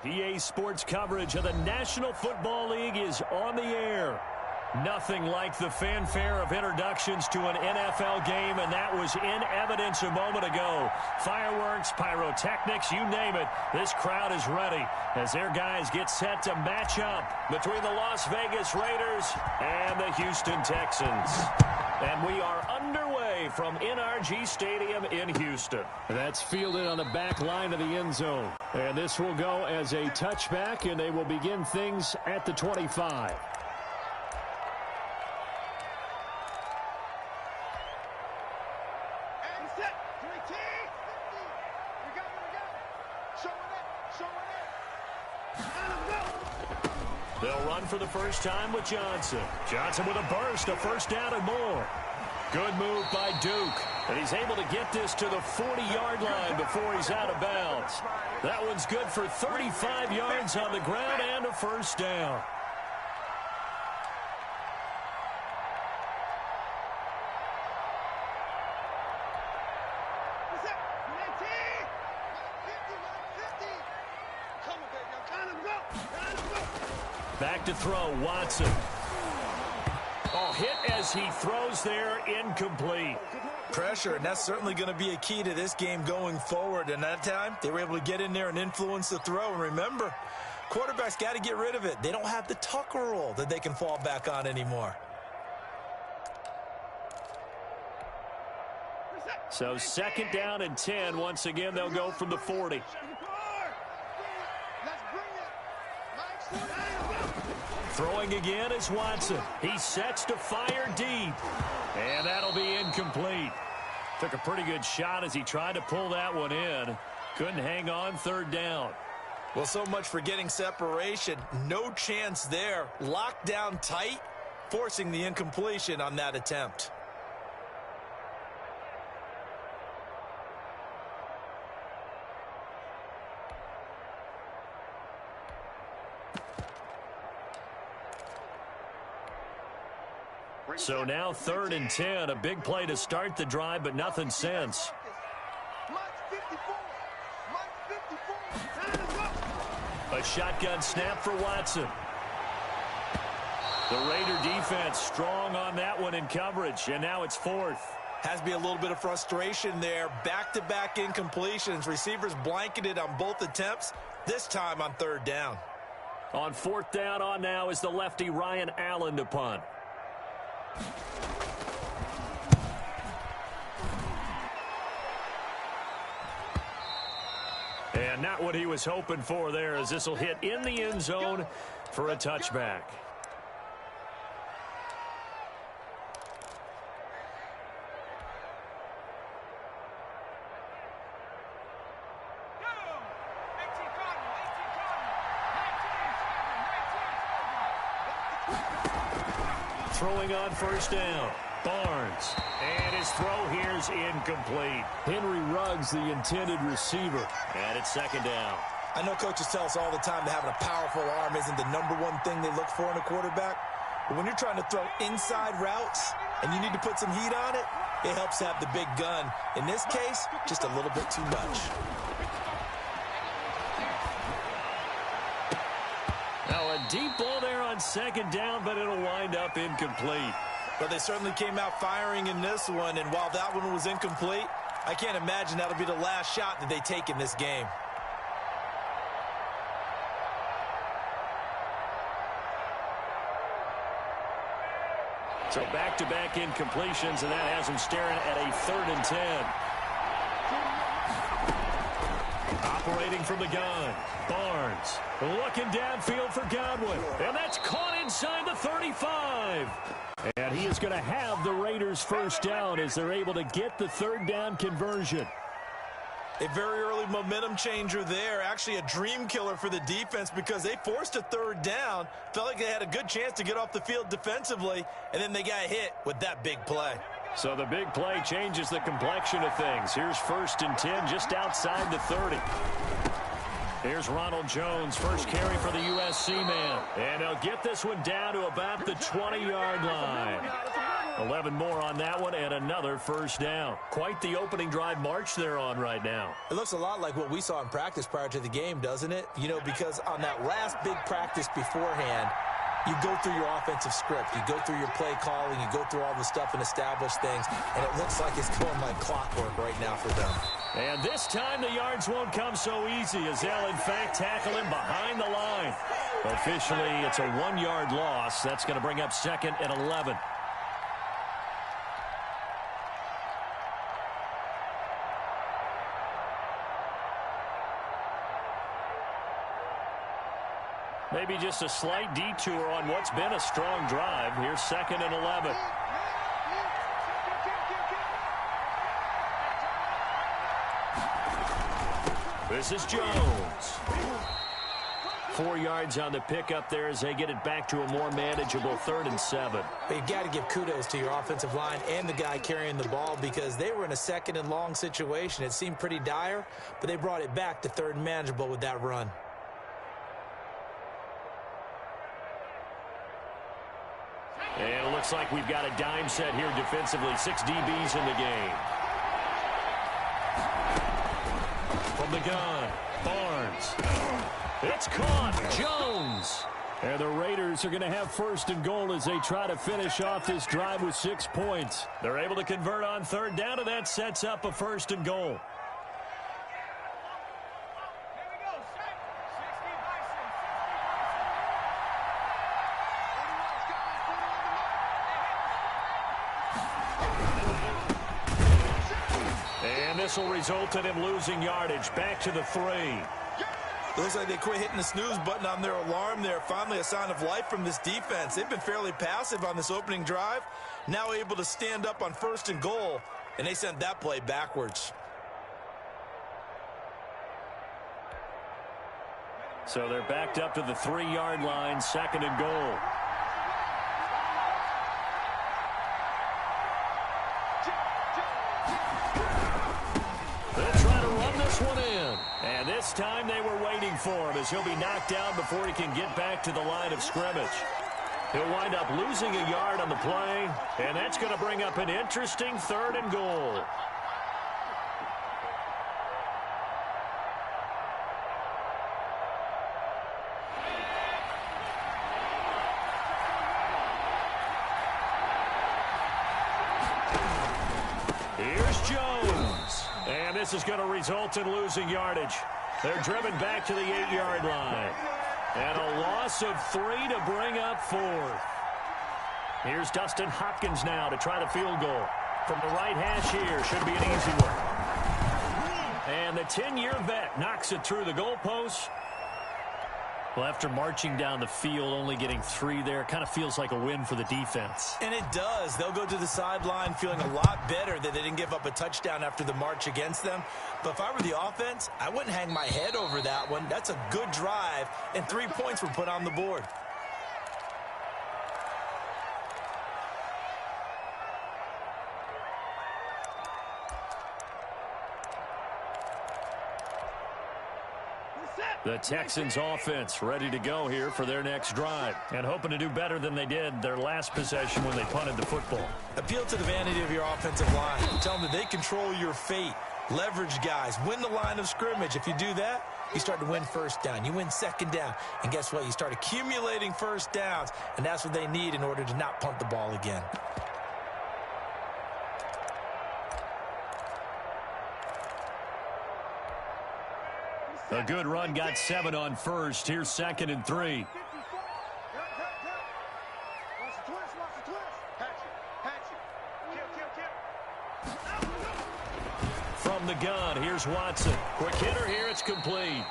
EA Sports coverage of the National Football League is on the air. Nothing like the fanfare of introductions to an NFL game, and that was in evidence a moment ago. Fireworks, pyrotechnics, you name it. This crowd is ready as their guys get set to match up between the Las Vegas Raiders and the Houston Texans. And we are underway from NRG Stadium in Houston. That's fielded on the back line of the end zone. And this will go as a touchback, and they will begin things at the 25. They'll run for the first time with Johnson. Johnson with a burst, a first down and more. Good move by Duke. And he's able to get this to the 40-yard line before he's out of bounds. That one's good for 35 yards on the ground and a first down. Back to throw, Watson. Oh, hit as he throws there, incomplete. Pressure, and that's certainly going to be a key to this game going forward. And that time, they were able to get in there and influence the throw. And remember, quarterbacks got to get rid of it. They don't have the tucker roll that they can fall back on anymore. So second down and 10. Once again, they'll go from the 40. Throwing again is Watson. He sets to fire deep. And that'll be incomplete. Took a pretty good shot as he tried to pull that one in. Couldn't hang on, third down. Well, so much for getting separation. No chance there. Locked down tight, forcing the incompletion on that attempt. So now third and 10, a big play to start the drive, but nothing since. A shotgun snap for Watson. The Raider defense strong on that one in coverage, and now it's fourth. Has to be a little bit of frustration there. Back-to-back incompletions. Receivers blanketed on both attempts, this time on third down. On fourth down on now is the lefty Ryan Allen to punt. And not what he was hoping for there, as this will hit in the end zone for a touchback. Throwing on first down, Barnes. And his throw here is incomplete. Henry Ruggs, the intended receiver. And it's second down. I know coaches tell us all the time that having a powerful arm isn't the #1 thing they look for in a quarterback. But when you're trying to throw inside routes and you need to put some heat on it, it helps have the big gun. In this case, just a little bit too much. Now a deep ball there on second down, but it'll wind up incomplete. But they certainly came out firing in this one, and while that one was incomplete, I can't imagine that'll be the last shot that they take in this game. So back-to-back incompletions, and that has them staring at a third and 10. Operating from the gun, Barnes looking downfield for Godwin, and that's caught inside the 35. And he is going to have the Raiders first down as they're able to get the third down conversion. A very early momentum changer there. Actually a dream killer for the defense because they forced a third down. Felt like they had a good chance to get off the field defensively, and then they got hit with that big play. So the big play changes the complexion of things. Here's first and 10 just outside the 30. Here's Ronald Jones, first carry for the USC man. And they'll get this one down to about the 20-yard line. 11 more on that one and another first down. Quite the opening drive march they're on right now. It looks a lot like what we saw in practice prior to the game, doesn't it? You know, because on that last big practice beforehand, you go through your offensive script. You go through your play calling. You go through all the stuff and establish things. And it looks like it's going like clockwork right now for them. And this time the yards won't come so easy as they'll, in fact, tackle him behind the line. Officially, it's a 1-yard loss. That's going to bring up 2nd and 11. Maybe just a slight detour on what's been a strong drive. Here's 2nd and 11. This is Jones. 4 yards on the pickup there as they get it back to a more manageable 3rd and 7. But you've got to give kudos to your offensive line and the guy carrying the ball because they were in a 2nd and long situation. It seemed pretty dire, but they brought it back to 3rd and manageable with that run. And it looks like we've got a dime set here defensively. 6 DBs in the game. From the gun, Barnes. It's caught. Jones. And the Raiders are going to have 1st and goal as they try to finish off this drive with 6 points. They're able to convert on 3rd down, and that sets up a 1st and goal. This will result in him losing yardage. Back to the 3. It looks like they quit hitting the snooze button on their alarm there. Finally a sign of life from this defense. They've been fairly passive on this opening drive. Now able to stand up on 1st and goal, and they sent that play backwards. So they're backed up to the 3-yard line, 2nd and goal. One in. And this time they were waiting for him as he'll be knocked down before he can get back to the line of scrimmage. He'll wind up losing a yard on the play, and that's going to bring up an interesting 3rd and goal. Here's Jones. And this is going to result in losing yardage. They're driven back to the 8-yard line. And a loss of 3 to bring up 4th. Here's Dustin Hopkins now to try the field goal. From the right hash here, should be an easy one. And the 10-year vet knocks it through the goalpost. Well, after marching down the field, only getting 3 there, kind of feels like a win for the defense. And it does. They'll go to the sideline feeling a lot better that they didn't give up a touchdown after the march against them. But if I were the offense, I wouldn't hang my head over that one. That's a good drive, and 3 points were put on the board. The Texans offense ready to go here for their next drive and hoping to do better than they did their last possession when they punted the football. Appeal to the vanity of your offensive line. Tell them that they control your fate. Leverage guys. Win the line of scrimmage. If you do that, you start to win 1st down. You win 2nd down. And guess what? You start accumulating 1st downs. And that's what they need in order to not punt the ball again. A good run got 7 on 1st. Here's 2nd and 3. From the gun, here's Watson. Quick hitter here, it's complete.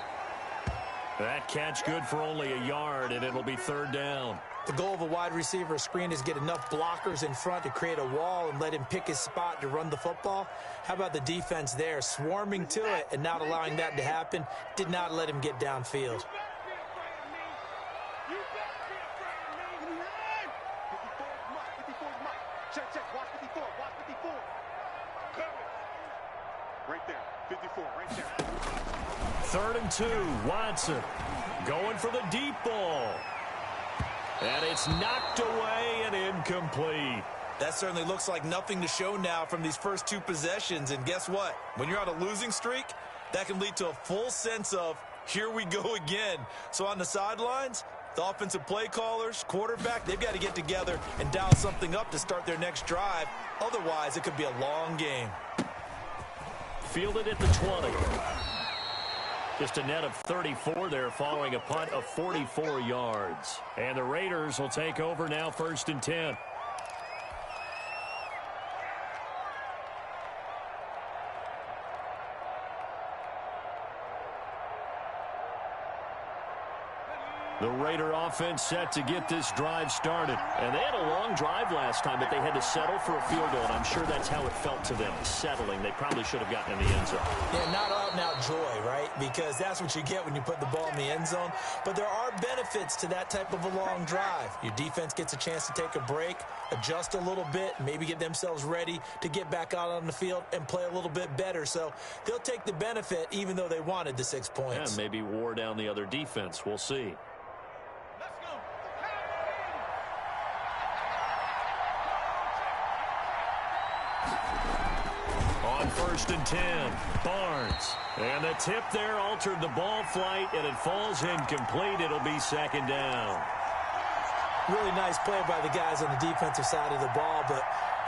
That catch good for only a yard, and it'll be 3rd down. The goal of a wide receiver screen is get enough blockers in front to create a wall and let him pick his spot to run the football. How about the defense there, swarming to it and not allowing that to happen? Did not let him get downfield. Right there, 54, right there. 3rd and 2, Watson going for the deep ball. And it's knocked away and incomplete. That certainly looks like nothing to show now from these first two possessions. And guess what? When you're on a losing streak, that can lead to a full sense of, here we go again. So on the sidelines, the offensive play callers, quarterback, they've got to get together and dial something up to start their next drive. Otherwise, it could be a long game. Fielded at the 20. Just a net of 34 there following a punt of 44 yards. And the Raiders will take over now, 1st and 10. The Raider offense set to get this drive started. And they had a long drive last time, but they had to settle for a field goal, and I'm sure that's how it felt to them, settling. They probably should have gotten in the end zone. Yeah, not out-and-out joy, right? Because that's what you get when you put the ball in the end zone. But there are benefits to that type of a long drive. Your defense gets a chance to take a break, adjust a little bit, maybe get themselves ready to get back out on the field and play a little bit better. So they'll take the benefit even though they wanted the 6 points. Yeah, maybe wore down the other defense. We'll see. On 1st and 10, Barnes. And the tip there altered the ball flight, and it falls incomplete. It'll be 2nd down. Really nice play by the guys on the defensive side of the ball, but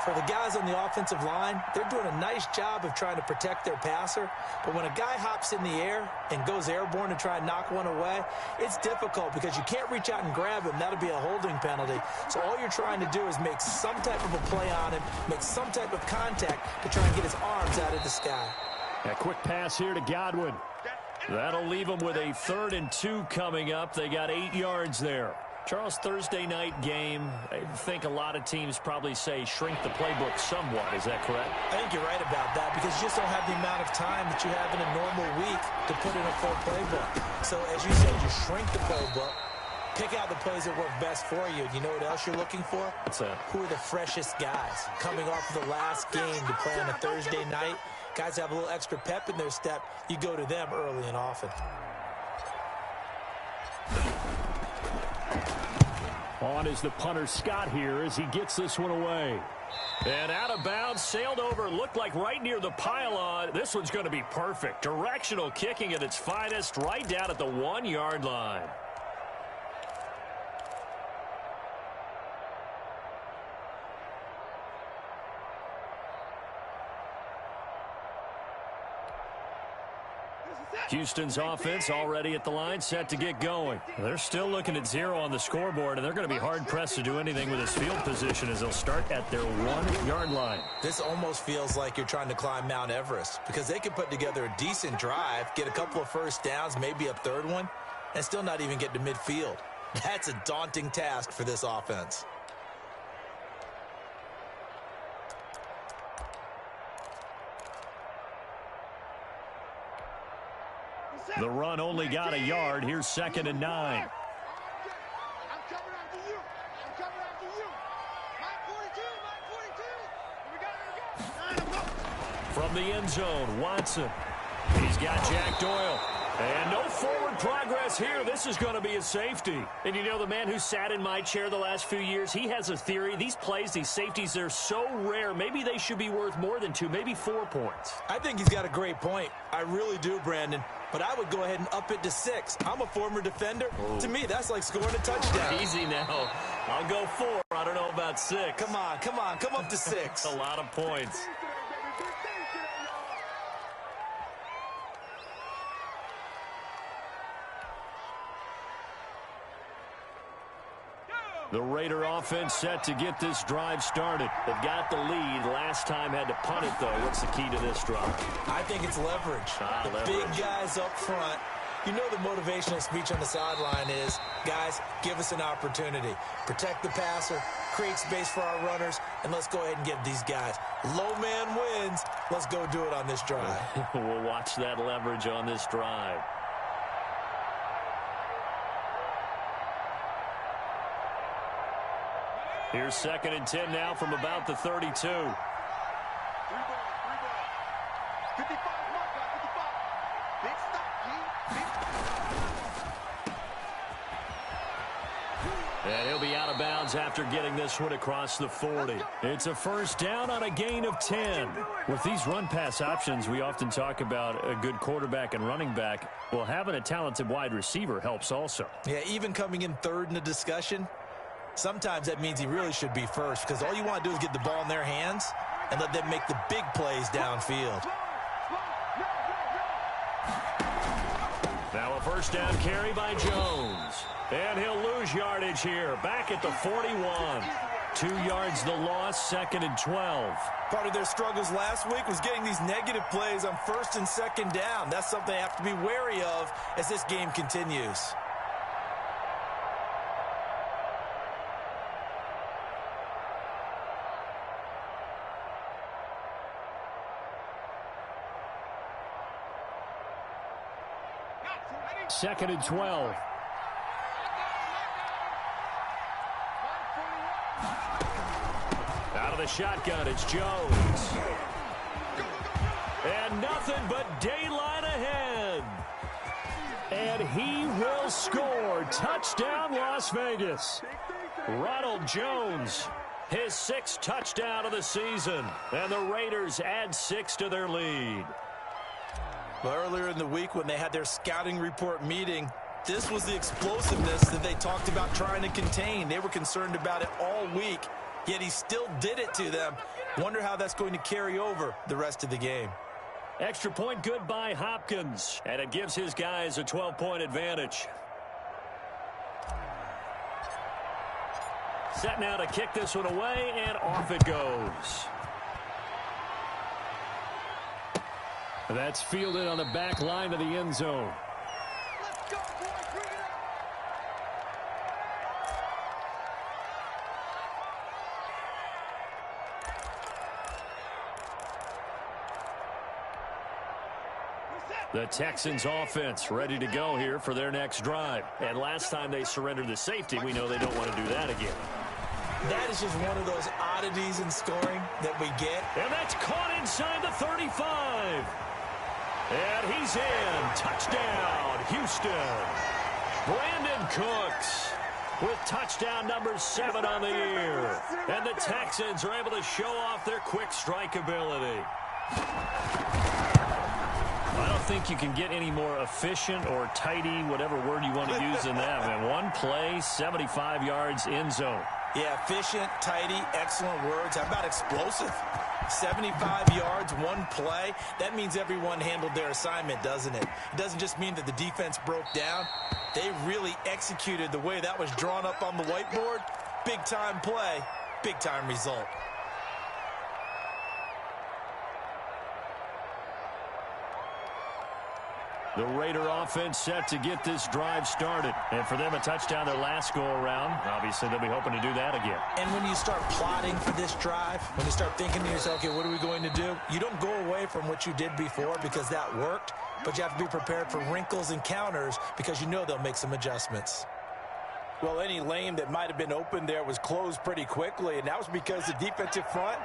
for the guys on the offensive line, they're doing a nice job of trying to protect their passer. But when a guy hops in the air and goes airborne to try and knock one away, it's difficult because you can't reach out and grab him. That'll be a holding penalty. So all you're trying to do is make some type of a play on him, make some type of contact to try and get his arms out of the sky. A quick pass here to Godwin. That'll leave them with a 3rd and 2 coming up. They got 8 yards there. Charles, Thursday night game, I think a lot of teams probably say shrink the playbook somewhat. Is that correct? I think you're right about that because you just don't have the amount of time that you have in a normal week to put in a full playbook. So as you said, you shrink the playbook, pick out the plays that work best for you. You know what else you're looking for? What's that? Who are the freshest guys coming off of the last game to play on a Thursday night? Guys have a little extra pep in their step. You go to them early and often. On is the punter Scott here as he gets this one away. And out of bounds, sailed over, looked like right near the pylon. This one's going to be perfect. Directional kicking at its finest, right down at the 1-yard line. Houston's offense already at the line, set to get going. They're still looking at 0 on the scoreboard, and they're going to be hard-pressed to do anything with this field position as they'll start at their 1-yard line. This almost feels like you're trying to climb Mount Everest because they can put together a decent drive, get a couple of first downs, maybe a 3rd one, and still not even get to midfield. That's a daunting task for this offense. The run only got a yard. Here's 2nd and 9. From the end zone, Watson. He's got Jack Doyle. And no forward progress here. This is going to be a safety. And you know, the man who sat in my chair the last few years, he has a theory. These plays, these safeties, they're so rare. Maybe they should be worth more than 2, maybe 4 points. I think he's got a great point. I really do, Brandon. But I would go ahead and up it to 6. I'm a former defender. To me, that's like scoring a touchdown. Easy now. I'll go 4. I don't know about 6. Come on, come on. Come up to 6. A lot of points. The Raider offense set to get this drive started. They've got the lead. Last time had to punt it, though. What's the key to this drive? I think it's leverage. The big guys up front. You know the motivational speech on the sideline is, guys, give us an opportunity. Protect the passer, create space for our runners, and let's go ahead and get these guys. Low man wins. Let's go do it on this drive. We'll watch that leverage on this drive. Here's 2nd and 10 now from about the 32. 3 ball. 55, mark, 55. Big stop, G. Big stop. And he'll be out of bounds after getting this one across the 40. It's a first down on a gain of 10. With these run-pass options, we often talk about a good quarterback and running back. Well, having a talented wide receiver helps also. Yeah, even coming in third in the discussion, sometimes that means he really should be first, because all you want to do is get the ball in their hands and let them make the big plays downfield. Now a first down carry by Jones. And he'll lose yardage here. Back at the 41. 2 yards the loss, 2nd and 12. Part of their struggles last week was getting these negative plays on 1st and 2nd down. That's something they have to be wary of as this game continues. Second and 12. Out of the shotgun, it's Jones. And nothing but daylight ahead. And he will score. Touchdown, Las Vegas. Ronald Jones, his 6th touchdown of the season. And the Raiders add 6 to their lead. Well, earlier in the week when they had their scouting report meeting, this was the explosiveness that they talked about trying to contain. They were concerned about it all week, yet he still did it to them. Wonder how that's going to carry over the rest of the game. Extra point good by Hopkins, and it gives his guys a 12-point advantage. Set now to kick this one away, and off it goes. That's fielded on the back line of the end zone. Let's go, boys. Bring it up. The Texans offense ready to go here for their next drive. And last time they surrendered the safety, we know they don't want to do that again. That is just one of those oddities in scoring that we get. And that's caught inside the 35. And he's in. Touchdown, Houston. Brandon Cooks with touchdown number 7 on the year. And the Texans are able to show off their quick strike ability. I don't think you can get any more efficient or tidy, whatever word you want to use in that. Man, one play, 75 yards, end zone. Yeah, efficient, tidy, excellent words. How about explosive? 75 yards, one play. That means everyone handled their assignment, doesn't it? It doesn't just mean that the defense broke down. They really executed the way that was drawn up on the whiteboard. Big-time play, big-time result. The Raider offense set to get this drive started. And for them, a touchdown their last go-around. Obviously, they'll be hoping to do that again. And when you start plotting for this drive, when you start thinking to yourself, okay, what are we going to do? You don't go away from what you did before because that worked, but you have to be prepared for wrinkles and counters because you know they'll make some adjustments. Well, any lane that might have been open there was closed pretty quickly, and that was because the defensive front,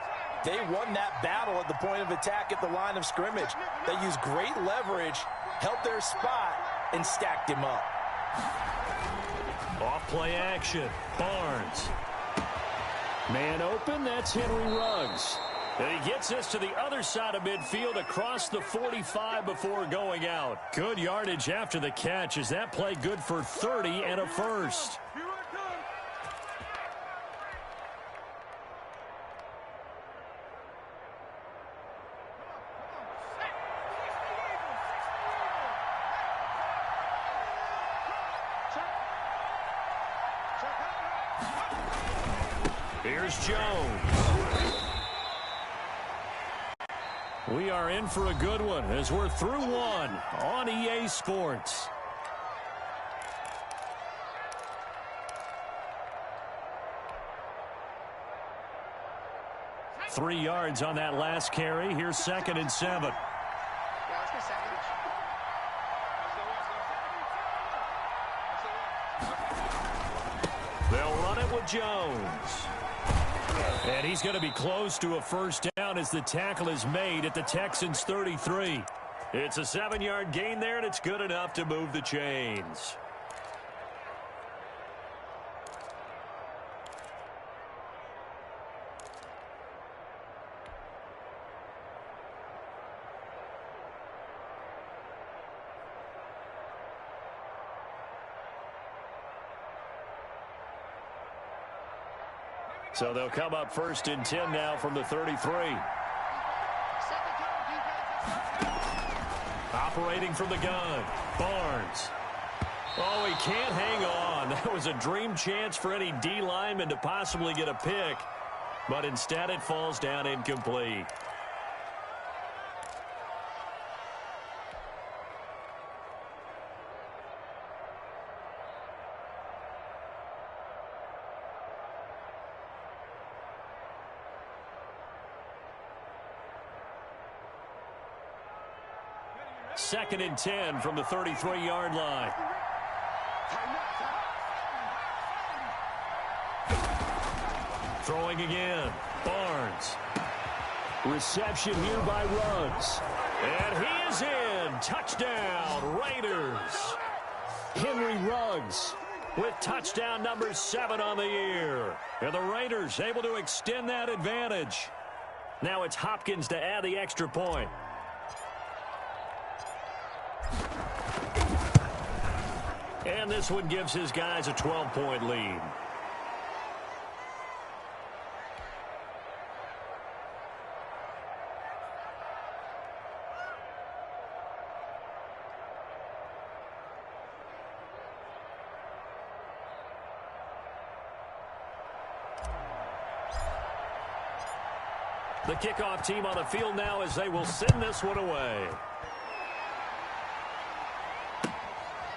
they won that battle at the point of attack at the line of scrimmage. They used great leverage, held their spot, and stacked him up. Off play action. Barnes. Man open, that's Henry Ruggs. And he gets this to the other side of midfield across the 45 before going out. Good yardage after the catch. Is that play good for 30 and a first? Here's Jones. We are in for a good one as we're through one on EA Sports. Three yards on that last carry. Here's 2nd and 7. They'll run it with Jones. And he's going to be close to a first down as the tackle is made at the Texans' 33. It's a 7-yard gain there, and it's good enough to move the chains. So they'll come up 1st and 10 now from the 33. Operating from the gun, Barnes. Oh, he can't hang on. That was a dream chance for any D lineman to possibly get a pick, but instead it falls down incomplete. Second and 10 from the 33-yard line. Throwing again, Barnes. Reception here by Ruggs. And he is in. Touchdown, Raiders. Henry Ruggs with touchdown number 7 on the year. And the Raiders able to extend that advantage. Now it's Hopkins to add the extra point. And this one gives his guys a 12-point lead. The kickoff team on the field now as they will send this one away.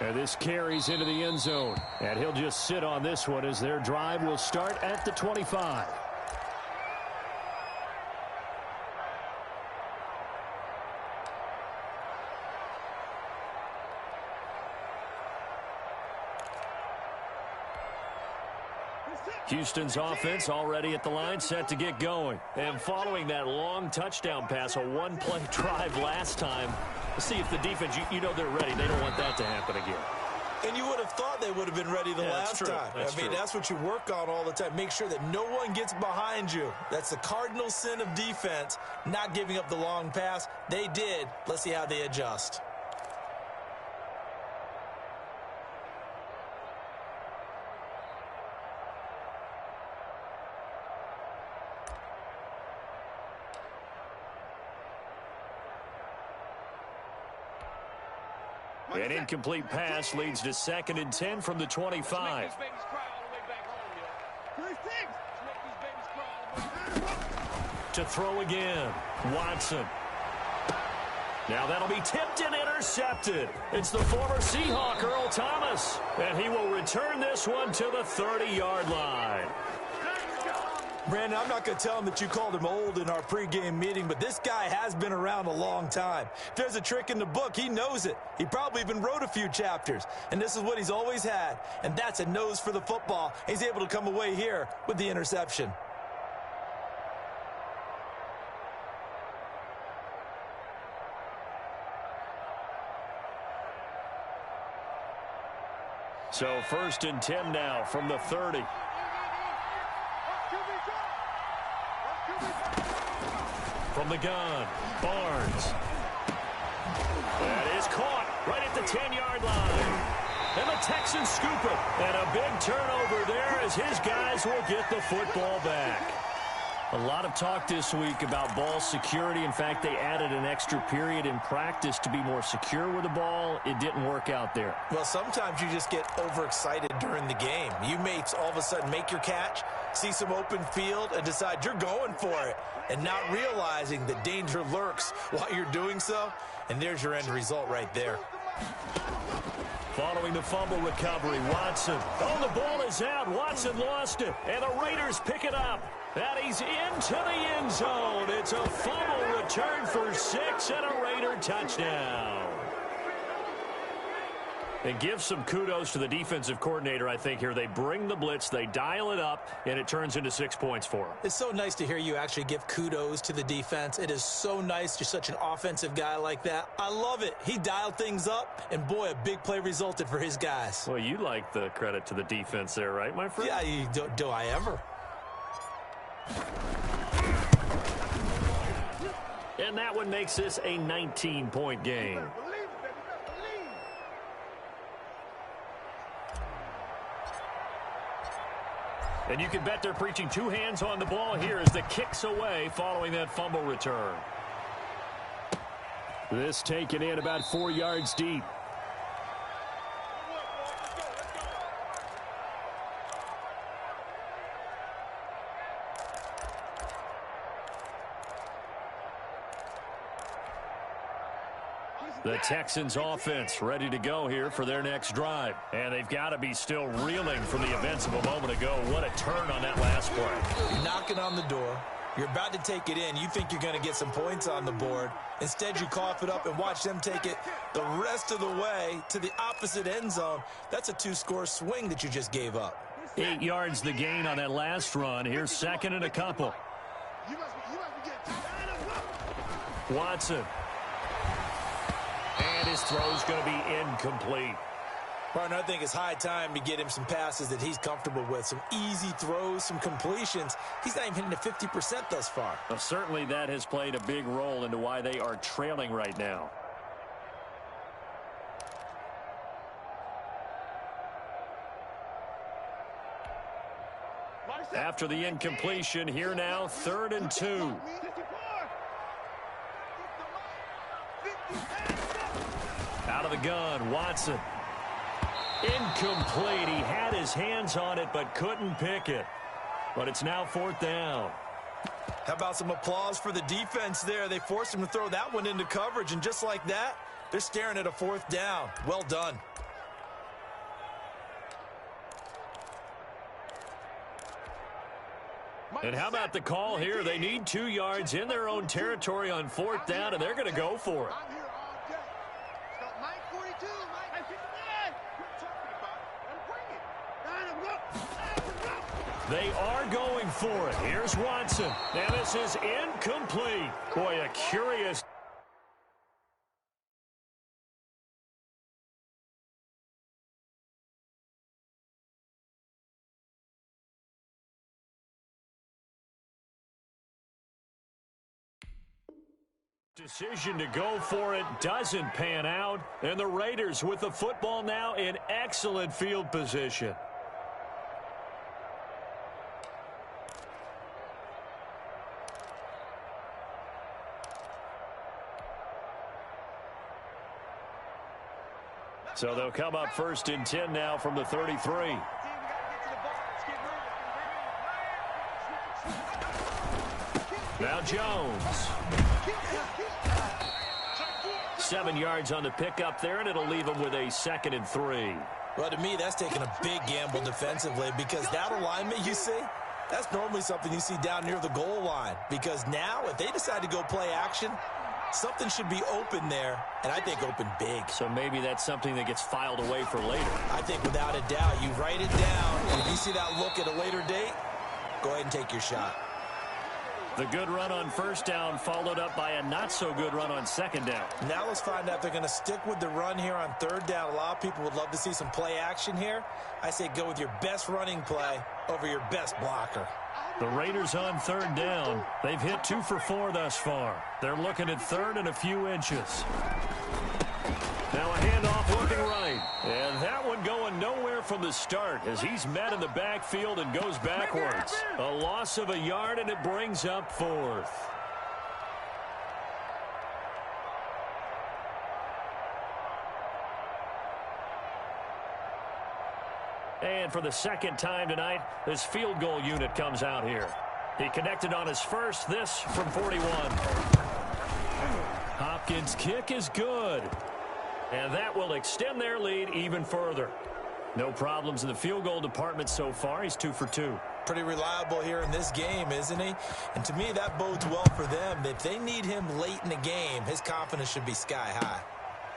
And this carries into the end zone. And he'll just sit on this one as their drive will start at the 25. Houston's offense already at the line, set to get going. And following that long touchdown pass, a one-play drive last time, let's see if the defense, you know they're ready. They don't want that to happen again. And you would have thought they would have been ready the last time. That's what you work on all the time. Make sure that no one gets behind you. That's the cardinal sin of defense, not giving up the long pass. They did. Let's see how they adjust. An incomplete pass leads to 2nd and 10 from the 25. To throw again, Watson. Now that'll be tipped and intercepted. It's the former Seahawk, Earl Thomas. And he will return this one to the 30-yard line. Brandon, I'm not going to tell him that you called him old in our pregame meeting, but this guy has been around a long time. If there's a trick in the book, he knows it. He probably even wrote a few chapters, and this is what he's always had, and that's a nose for the football. He's able to come away here with the interception. So 1st and 10 now from the 30. From the gun, Barnes. That is caught right at the 10-yard line. And the Texans scoop it. And a big turnover there as his guys will get the football back. A lot of talk this week about ball security. In fact, they added an extra period in practice to be more secure with the ball. It didn't work out there. Well, sometimes you just get overexcited during the game. You may all of a sudden make your catch, see some open field, and decide you're going for it, and not realizing that danger lurks while you're doing so. And there's your end result right there. Following the fumble recovery, Watson. Oh, the ball is out. Watson lost it. And the Raiders pick it up. And he's into the end zone. It's a fumble return for 6 and a Raider touchdown. And give some kudos to the defensive coordinator, I think, here. They bring the blitz, they dial it up, and it turns into 6 points for them. It's so nice to hear you actually give kudos to the defense. It is so nice. You're such an offensive guy like that. I love it. He dialed things up, and boy, a big play resulted for his guys. Well, you like the credit to the defense there, right, my friend? Yeah, do I ever? And that one makes this a 19-point game. And you can bet they're preaching two hands on the ball here as the kick's away following that fumble return. This taken in about 4 yards deep. The Texans offense ready to go here for their next drive. And they've got to be still reeling from the events of a moment ago. What a turn on that last play. You're knocking on the door. You're about to take it in. You think you're going to get some points on the board. Instead, you cough it up and watch them take it the rest of the way to the opposite end zone. That's a 2-score swing that you just gave up. 8 yards the gain on that last run. Here's second and a couple. Watson. And his throw's going to be incomplete. Partner, I think it's high time to get him some passes that he's comfortable with. Some easy throws, some completions. He's not even hitting the 50% thus far. Well, certainly that has played a big role into why they are trailing right now. After the incompletion, here now, 3rd and 2. Out of the gun, Watson. Incomplete. He had his hands on it but couldn't pick it. But it's now 4th down. How about some applause for the defense there? They forced him to throw that one into coverage, and just like that, they're staring at a 4th down. Well done. And how about the call here? They need 2 yards in their own territory on 4th down, and they're going to go for it. They are going for it. Here's Watson. Now this is incomplete. Boy, a curious decision to go for it doesn't pan out. And the Raiders with the football now in excellent field position. So they'll come up 1st and 10 now from the 33. Now Jones. 7 yards on the pickup there, and it'll leave them with a 2nd and 3. Well, to me, that's taking a big gamble defensively, because that alignment you see, that's normally something you see down near the goal line. Because now, if they decide to go play action, something should be open there, and I think open big. So maybe that's something that gets filed away for later. I think without a doubt, you write it down, and if you see that look at a later date, go ahead and take your shot. The good run on 1st down followed up by a not-so-good run on 2nd down. Now let's find out if they're going to stick with the run here on 3rd down. A lot of people would love to see some play action here. I say go with your best running play over your best blocker. The Raiders on 3rd down. They've hit 2 for 4 thus far. They're looking at 3rd and a few inches. Now a handoff looking right. And that one going nowhere from the start as he's met in the backfield and goes backwards. A loss of a yard, and it brings up 4th. And for the 2nd time tonight, this field goal unit comes out here. He connected on his first, this from 41. Hopkins' kick is good. And that will extend their lead even further. No problems in the field goal department so far. He's 2 for 2. Pretty reliable here in this game, isn't he? And to me, that bodes well for them. If they need him late in the game, his confidence should be sky high.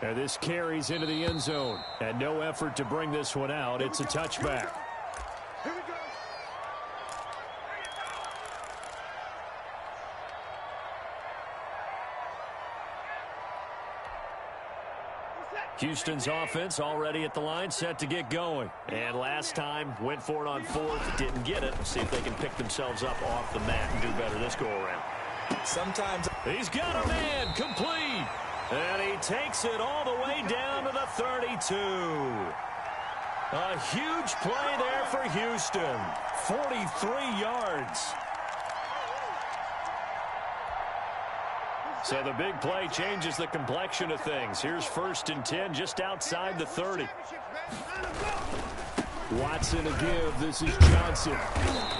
And this carries into the end zone. And no effort to bring this one out. It's a touchback. Here we go. Houston's offense already at the line, set to get going. And last time, went for it on 4th, didn't get it. See if they can pick themselves up off the mat and do better this go-around. Sometimes he's got a man, complete. And he takes it all the way down to the 32. A huge play there for Houston. 43 yards. So the big play changes the complexion of things. Here's 1st and 10 just outside the 30. Watson to give. This is Johnson.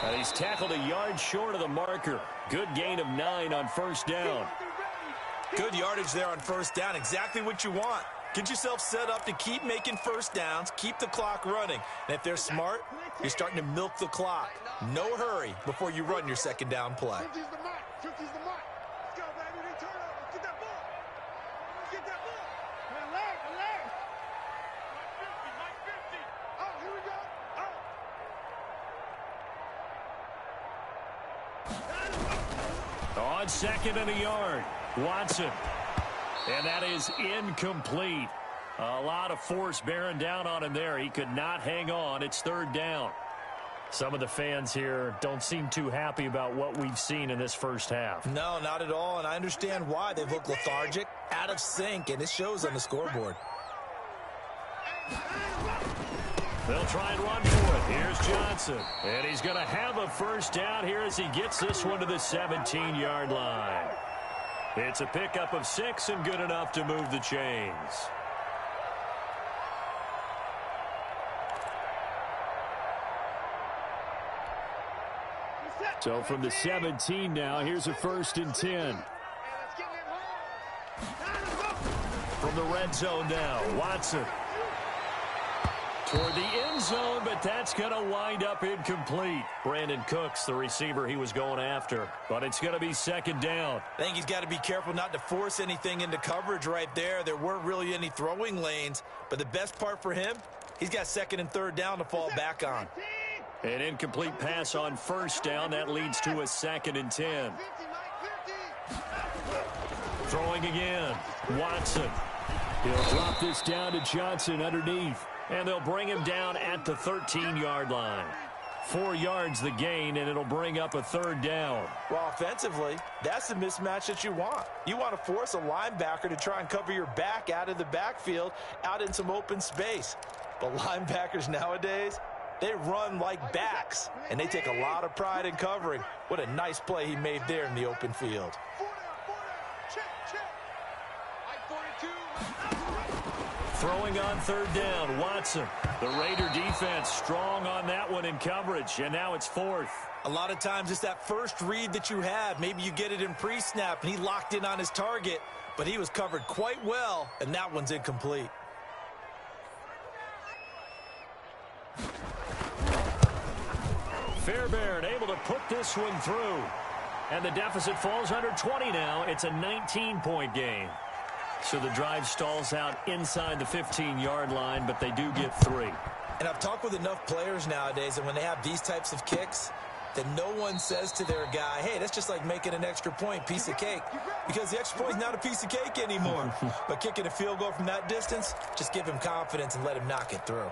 And he's tackled a yard short of the marker. Good gain of 9 on 1st down. Good yardage there on 1st down. Exactly what you want. Get yourself set up to keep making 1st downs, keep the clock running. And if they're smart, you're starting to milk the clock. No hurry before you run your 2nd down play. 50's the mark. 50's the mark. Let's go, baby. They turn over. Get that ball. Get that ball. Relax. Mike 50. Oh, here we go. Oh. On 2nd and a yard, Watson. And that is incomplete. A lot of force bearing down on him there. He could not hang on. It's 3rd down. Some of the fans here don't seem too happy about what we've seen in this first half. No, not at all, and I understand why. They've looked lethargic, out of sync, and it shows on the scoreboard. They'll try and run for it. Here's Johnson. And he's going to have a 1st down here as he gets this one to the 17-yard line. It's a pickup of 6 and good enough to move the chains. So from the 17 now, here's a 1st and 10. From the red zone now, Watson. Toward the end zone, but that's going to wind up incomplete. Brandon Cooks, the receiver he was going after. But it's going to be 2nd down. I think he's got to be careful not to force anything into coverage right there. There weren't really any throwing lanes. But the best part for him, he's got 2nd and 3rd down to fall back on. An incomplete pass on 1st down. That leads to a 2nd and 10. Throwing again. Watson. He'll drop this down to Johnson underneath. And they'll bring him down at the 13-yard line. 4 yards the gain, and it'll bring up a 3rd down. Well, offensively, that's the mismatch that you want. You want to force a linebacker to try and cover your back out of the backfield, out in some open space. But linebackers nowadays, they run like backs, and they take a lot of pride in covering. What a nice play he made there in the open field. Throwing on 3rd down, Watson. The Raider defense strong on that one in coverage, and now it's 4th. A lot of times it's that first read that you have. Maybe you get it in pre-snap, and he locked in on his target, but he was covered quite well, and that one's incomplete. Fairbairn able to put this one through. And the deficit falls under 20 now. It's a 19-point game. So the drive stalls out inside the 15-yard line, but they do get 3. And I've talked with enough players nowadays, and when they have these types of kicks, that no one says to their guy, hey, that's just like making an extra point, piece of cake. Because the extra point is not a piece of cake anymore. But kicking a field goal from that distance, just give him confidence and let him knock it through.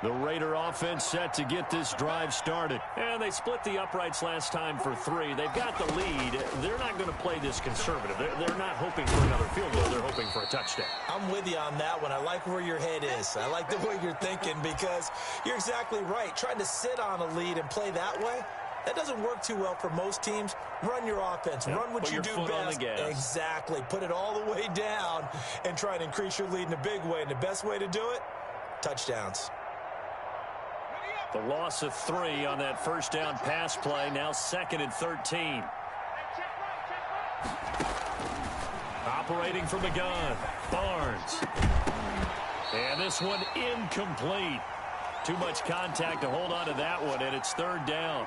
The Raider offense set to get this drive started. And they split the uprights last time for 3. They've got the lead. They're not going to play this conservative. They're not hoping for another field goal. They're hoping for a touchdown. I'm with you on that one. I like where your head is. I like the way you're thinking because you're exactly right. Trying to sit on a lead and play that way, that doesn't work too well for most teams. Run your offense. Yep. Run what Put you do foot on best. the gas. Exactly. Put it all the way down and try and increase your lead in a big way. And the best way to do it, touchdowns. The loss of 3 on that first down pass play. Now 2nd and 13. Operating from the gun, Barnes. And this one incomplete. Too much contact to hold on to that one, and it's 3rd down.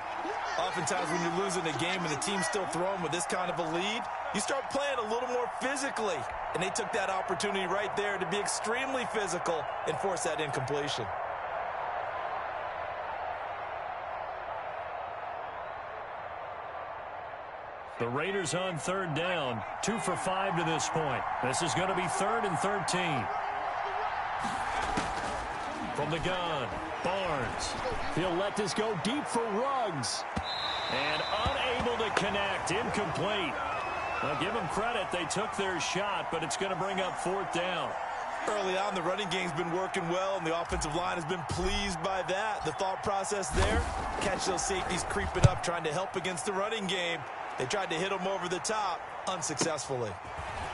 Oftentimes when you're losing a game and the team's still throwing with this kind of a lead, you start playing a little more physically. And they took that opportunity right there to be extremely physical and force that incompletion. The Raiders on 3rd down, 2 for 5 to this point. This is going to be 3rd and 13. From the gun, Barnes. He'll let this go deep for Ruggs. And unable to connect, incomplete. I'll give them credit. They took their shot, but it's going to bring up fourth down. Early on, the running game's been working well, and the offensive line has been pleased by that. The thought process there, catch those safeties creeping up, trying to help against the running game. They tried to hit them over the top, unsuccessfully.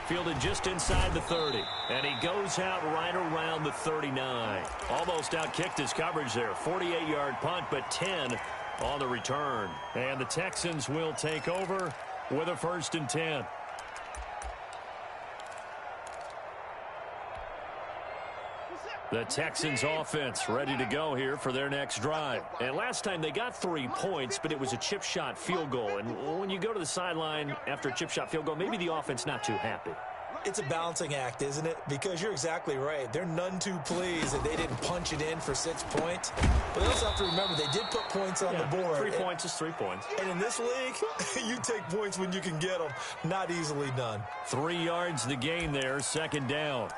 Fielded just inside the 30, and he goes out right around the 39. Almost outkicked his coverage there. 48-yard punt, but 10 on the return. And the Texans will take over with a 1st and 10. The Texans offense ready to go here for their next drive. And last time they got 3 points, but it was a chip shot field goal. And when you go to the sideline after a chip shot field goal, maybe the offense not too happy. It's a balancing act, isn't it? Because you're exactly right. They're none too pleased that they didn't punch it in for 6 points. But they also have to remember they did put points on the board. 3 points is 3 points. And in this league, you take points when you can get them. Not easily done. 3 yards the gain there, 2nd down.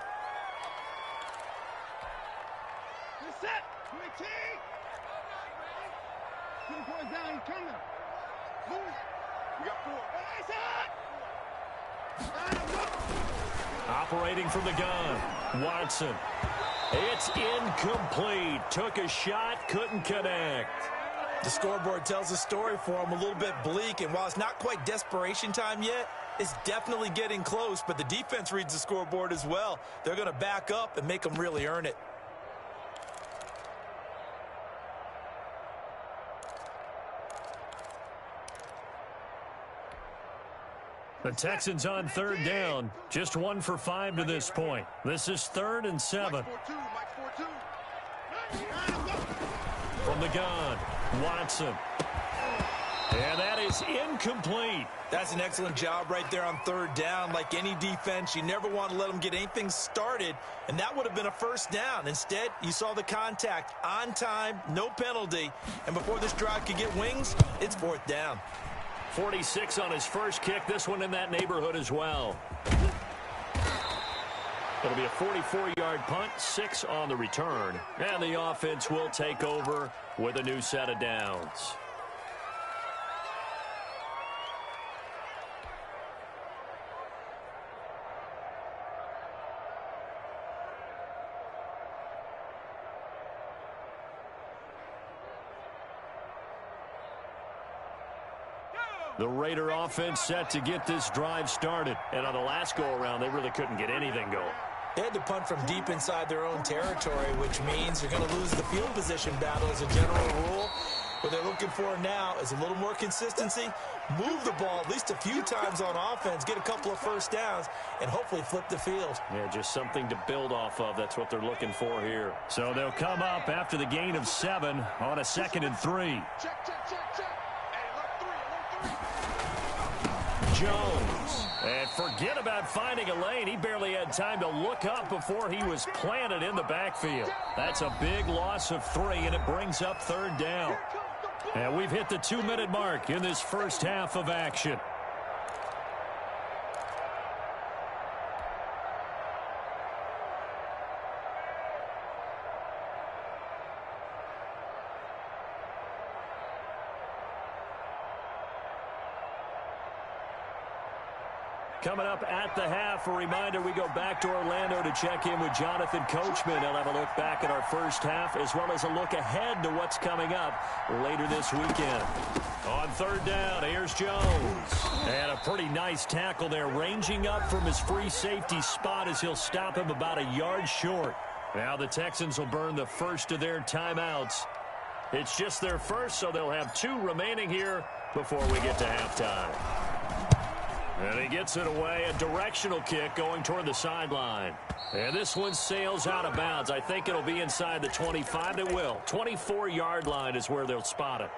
Set. 20. 2 points down. He's coming. Move. You got 4. Operating from the gun, Watson. It's incomplete. Took a shot, couldn't connect. The scoreboard tells a story for him, a little bit bleak, and while it's not quite desperation time yet, it's definitely getting close, but the defense reads the scoreboard as well. They're going to back up and make them really earn it. The Texans on 3rd down. Just 1 for 5 to this point. This is 3rd and 7. From the gun, Watson. And that is incomplete. That's an excellent job right there on 3rd down. Like any defense, you never want to let them get anything started, and that would have been a 1st down. Instead, you saw the contact on time, no penalty, and before this drive could get wings, it's 4th down. 46 on his first kick. This one in that neighborhood as well. It'll be a 44-yard punt, 6 on the return. And the offense will take over with a new set of downs. The Raider offense set to get this drive started. And on the last go-around, they really couldn't get anything going. They had to punt from deep inside their own territory, which means they're going to lose the field position battle as a general rule. What they're looking for now is a little more consistency, move the ball at least a few times on offense, get a couple of 1st downs, and hopefully flip the field. Yeah, just something to build off of. That's what they're looking for here. So they'll come up after the gain of 7 on a 2nd and 3. Check, check, check, check. Jones. And forget about finding a lane. He barely had time to look up before he was planted in the backfield. That's a big loss of 3, and it brings up 3rd down. And we've hit the 2-minute mark in this first half of action. Coming up at the half, a reminder, we go back to Orlando to check in with Jonathan Coachman. He'll have a look back at our first half as well as a look ahead to what's coming up later this weekend. On 3rd down, here's Jones. And a pretty nice tackle there, ranging up from his free safety spot as he'll stop him about a yard short. Now the Texans will burn the first of their timeouts. It's just their first, so they'll have 2 remaining here before we get to halftime. And he gets it away, a directional kick going toward the sideline. And this one sails out of bounds. I think it'll be inside the 25. It will. 24-yard line is where they'll spot it.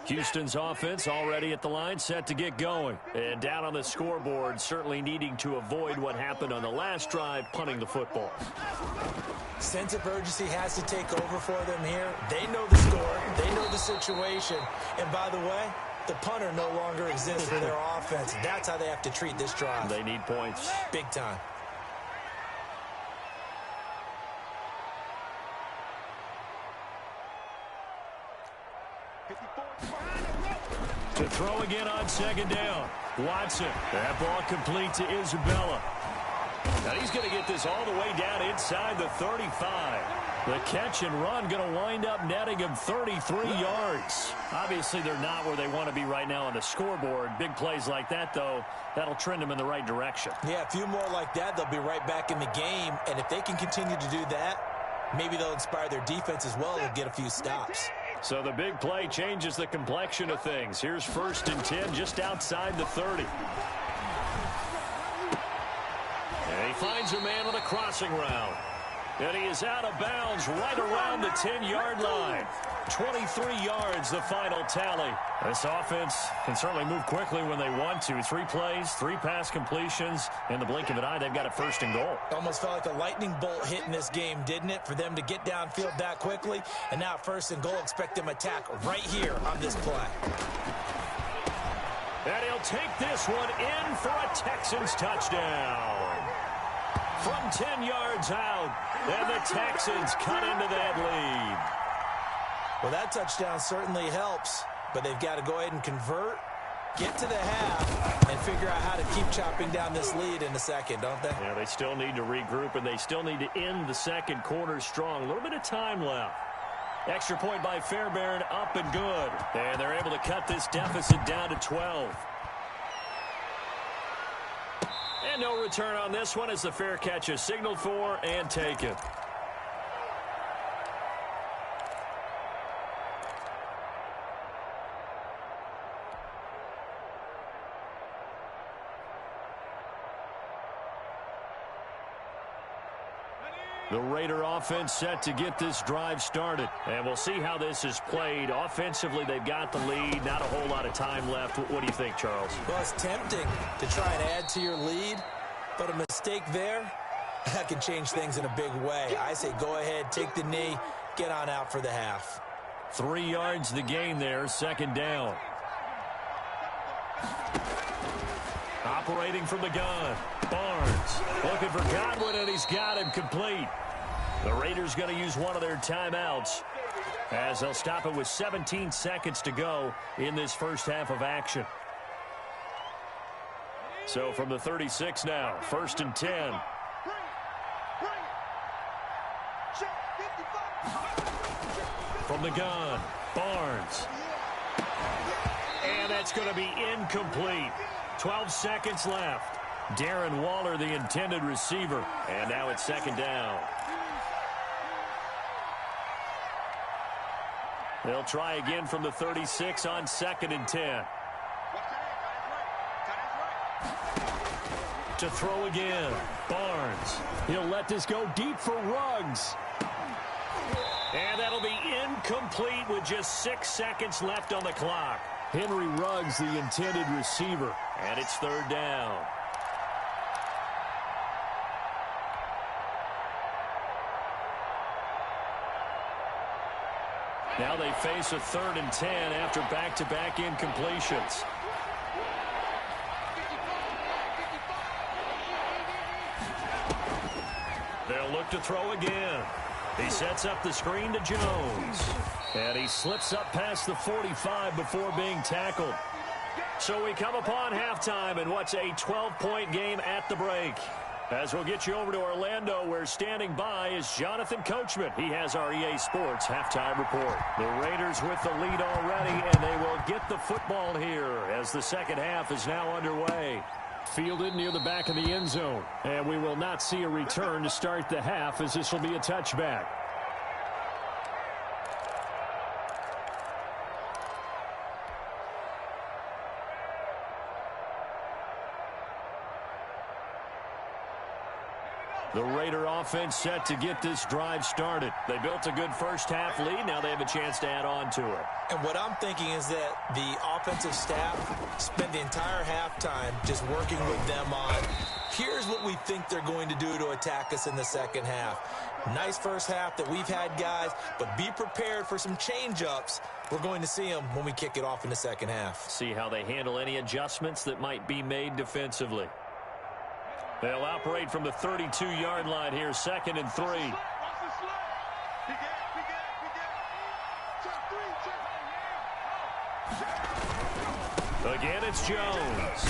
Houston's offense already at the line, set to get going. And down on the scoreboard, certainly needing to avoid what happened on the last drive, punting the football. Sense of urgency has to take over for them here. They know the score. They know the situation. And by the way, the punter no longer exists for their offense. That's how they have to treat this drive. They need points. Big time. To throw again on second down. Watson. That ball complete to Isabella. Now he's going to get this all the way down inside the 35. The catch and run going to wind up netting him 33 yards. Obviously, they're not where they want to be right now on the scoreboard. Big plays like that, though, that'll trend them in the right direction. Yeah, a few more like that, they'll be right back in the game. And if they can continue to do that, maybe they'll inspire their defense as well and get a few stops. So the big play changes the complexion of things. Here's 1st and 10 just outside the 30. And he finds a man on a crossing route. And he is out of bounds right around the 10-yard line. 23 yards, the final tally. This offense can certainly move quickly when they want to. 3 plays, 3 pass completions. In the blink of an eye, they've got a 1st and goal. Almost felt like a lightning bolt hit in this game, didn't it? For them to get downfield that quickly. And now 1st and goal, expect them to attack right here on this play. And he'll take this one in for a Texans touchdown. From 10 yards out, and the Texans cut into that lead. Well, that touchdown certainly helps, but they've got to go ahead and convert, get to the half, and figure out how to keep chopping down this lead in the second, don't they? Yeah, they still need to regroup, and they still need to end the second quarter strong. A little bit of time left. Extra point by Fairbairn, up and good. And they're able to cut this deficit down to 12. And no return on this one as the fair catch is signaled for and taken. The Raider offense set to get this drive started. And we'll see how this is played. Offensively, they've got the lead. Not a whole lot of time left. What do you think, Charles? Well, it's tempting to try and add to your lead, but a mistake there, that can change things in a big way. I say go ahead, take the knee, get on out for the half. 3 yards the gain there, 2nd down. Operating from the gun, Barnes looking for Godwin, and he's got him complete. The Raiders going to use one of their timeouts as they'll stop it with 17 seconds to go in this first half of action. So from the 36 now, 1st and 10. From the gun, Barnes. And that's going to be incomplete. 12 seconds left. Darren Waller, the intended receiver. And now it's 2nd down. They'll try again from the 36 on 2nd and 10. To throw again, Barnes. He'll let this go deep for Ruggs. And that'll be incomplete with just 6 seconds left on the clock. Henry Ruggs, the intended receiver. And it's 3rd down. Now they face a 3rd and 10 after back-to-back incompletions. They'll look to throw again. He sets up the screen to Jones. And he slips up past the 45 before being tackled. So we come upon halftime in what's a 12-point game at the break. As we'll get you over to Orlando, where standing by is Jonathan Coachman. He has our EA Sports halftime report. The Raiders with the lead already, and they will get the football here as the second half is now underway. Fielded near the back of the end zone. And we will not see a return to start the half, as this will be a touchback. The Raider offense set to get this drive started. They built a good first-half lead. Now they have a chance to add on to it. And what I'm thinking is that the offensive staff spent the entire halftime just working with them on, here's what we think they're going to do to attack us in the second half. Nice first half that we've had, guys, but be prepared for some change-ups. We're going to see them when we kick it off in the second half. See how they handle any adjustments that might be made defensively. They'll operate from the 32-yard line here, 2nd and 3. Again, it's Jones.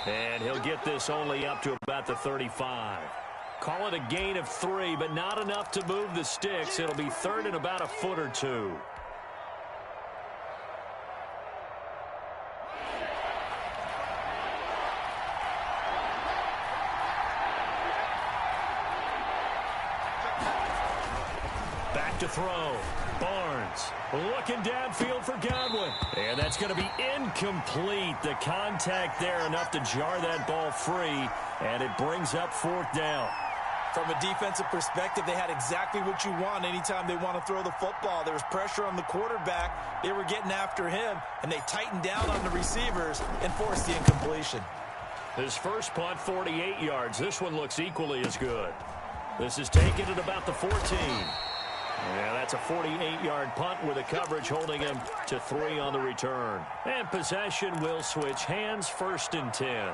And he'll get this only up to about the 35. Call it a gain of 3, but not enough to move the sticks. It'll be 3rd and about a foot or 2. Back to throw. Barnes looking downfield for Godwin. And that's going to be incomplete. The contact there enough to jar that ball free. And it brings up 4th down. From a defensive perspective, they had exactly what you want anytime they want to throw the football. There was pressure on the quarterback. They were getting after him, and they tightened down on the receivers and forced the incompletion. His first punt, 48 yards. This one looks equally as good. This is taken at about the 14. Yeah, that's a 48-yard punt with a coverage holding him to 3 on the return. And possession will switch hands, 1st and 10.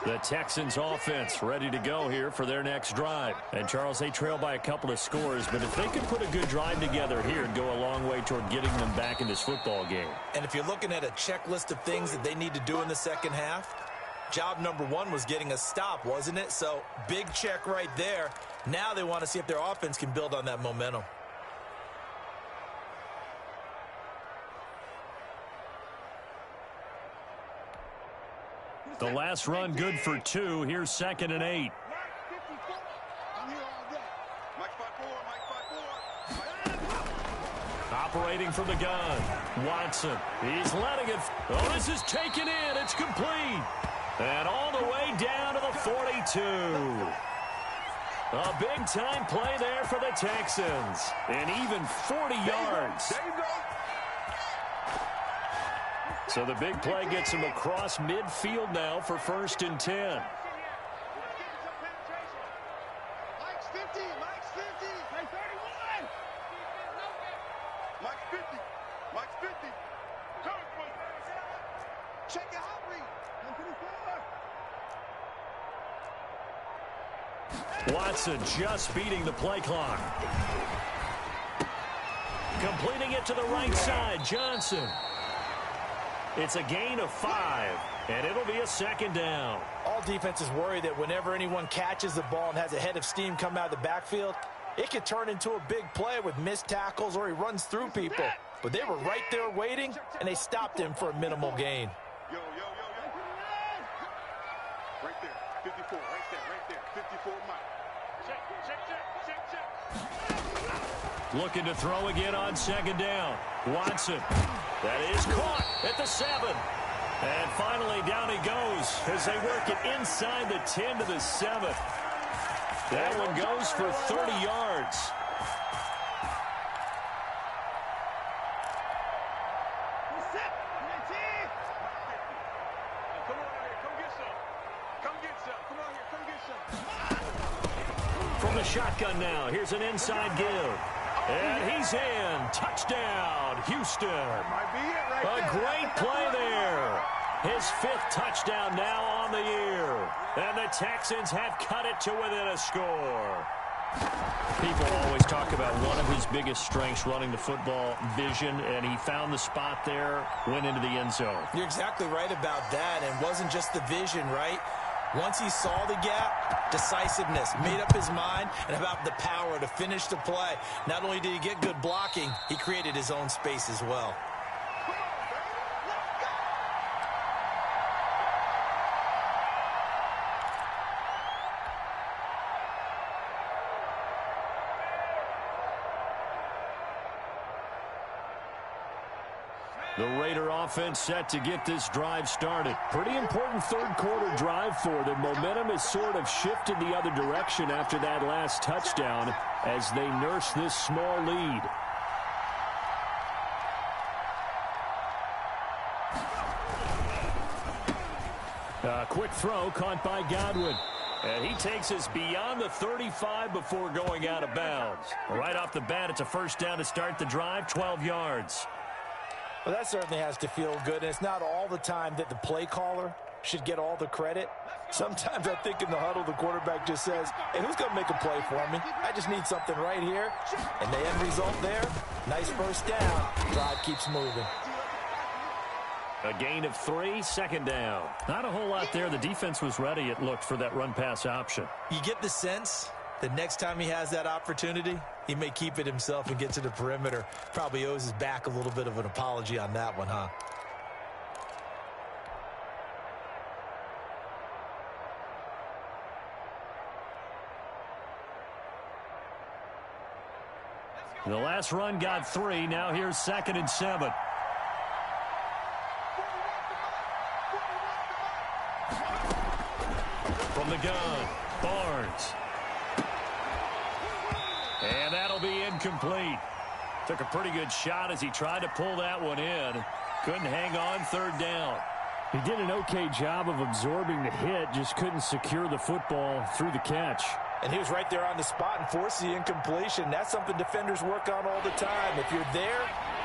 The Texans offense ready to go here for their next drive. And, Charles, they trail by a couple of scores, but if they could put a good drive together here, it'd go a long way toward getting them back in this football game. And if you're looking at a checklist of things that they need to do in the second half, job number 1 was getting a stop, wasn't it? So, big check right there. Now they want to see if their offense can build on that momentum. The last run good for 2. Here's 2nd and 8. Operating from the gun. Watson. He's letting it. Oh, this is taken in. It's complete. And all the way down to the 42. A big-time play there for the Texans. And even 40 yards. There you go. So the big play gets him across midfield now for 1st and 10. Mike's 50. Mike's 50. Mike's 31. Mike's 50. Mike's 50. Check it out, Reed. 154. Watson just beating the play clock. Completing it to the right side. Johnson. It's a gain of 5, and it'll be a 2nd down. All defenses worry that whenever anyone catches the ball and has a head of steam come out of the backfield, it could turn into a big play with missed tackles or he runs through people. But they were right there waiting, and they stopped him for a minimal gain. Yo. Right there. 54. Right there. 54 Mike. Check. Looking to throw again on 2nd down. Watson. That is caught at the 7. And finally down he goes as they work it inside the 10 to the 7. That one goes for 30 yards. From the shotgun now, here's an inside give. And he's in. Touchdown, Houston. A great play there. His 5th touchdown now on the year. And the Texans have cut it to within a score. People always talk about one of his biggest strengths, running the football, vision, and he found the spot there, went into the end zone. You're exactly right about that, and wasn't just the vision, right? Once he saw the gap, decisiveness, made up his mind, and about the power to finish the play. Not only did he get good blocking, he created his own space as well. The Raider offense set to get this drive started. Pretty important third-quarter drive for them. Momentum has sort of shifted the other direction after that last touchdown as they nurse this small lead. A quick throw caught by Godwin. And he takes us beyond the 35 before going out of bounds. Right off the bat, it's a first down to start the drive, 12 yards. Well, that certainly has to feel good. And it's not all the time that the play caller should get all the credit. Sometimes I think in the huddle, the quarterback just says, hey, who's going to make a play for me? I just need something right here. And the end result there, nice first down. Drive keeps moving. A gain of 3, second down. Not a whole lot there. The defense was ready, it looked, for that run-pass option. You get the sense that next time he has that opportunity, he may keep it himself and get to the perimeter. Probably owes his back a little bit of an apology on that one, huh? The last run got 3. Now here's 2nd and 7. From the gun, Barnes. And that'll be incomplete. Took a pretty good shot as he tried to pull that one in. Couldn't hang on, third down. He did an okay job of absorbing the hit, just couldn't secure the football through the catch. And he was right there on the spot and forced the incompletion. That's something defenders work on all the time. If you're there,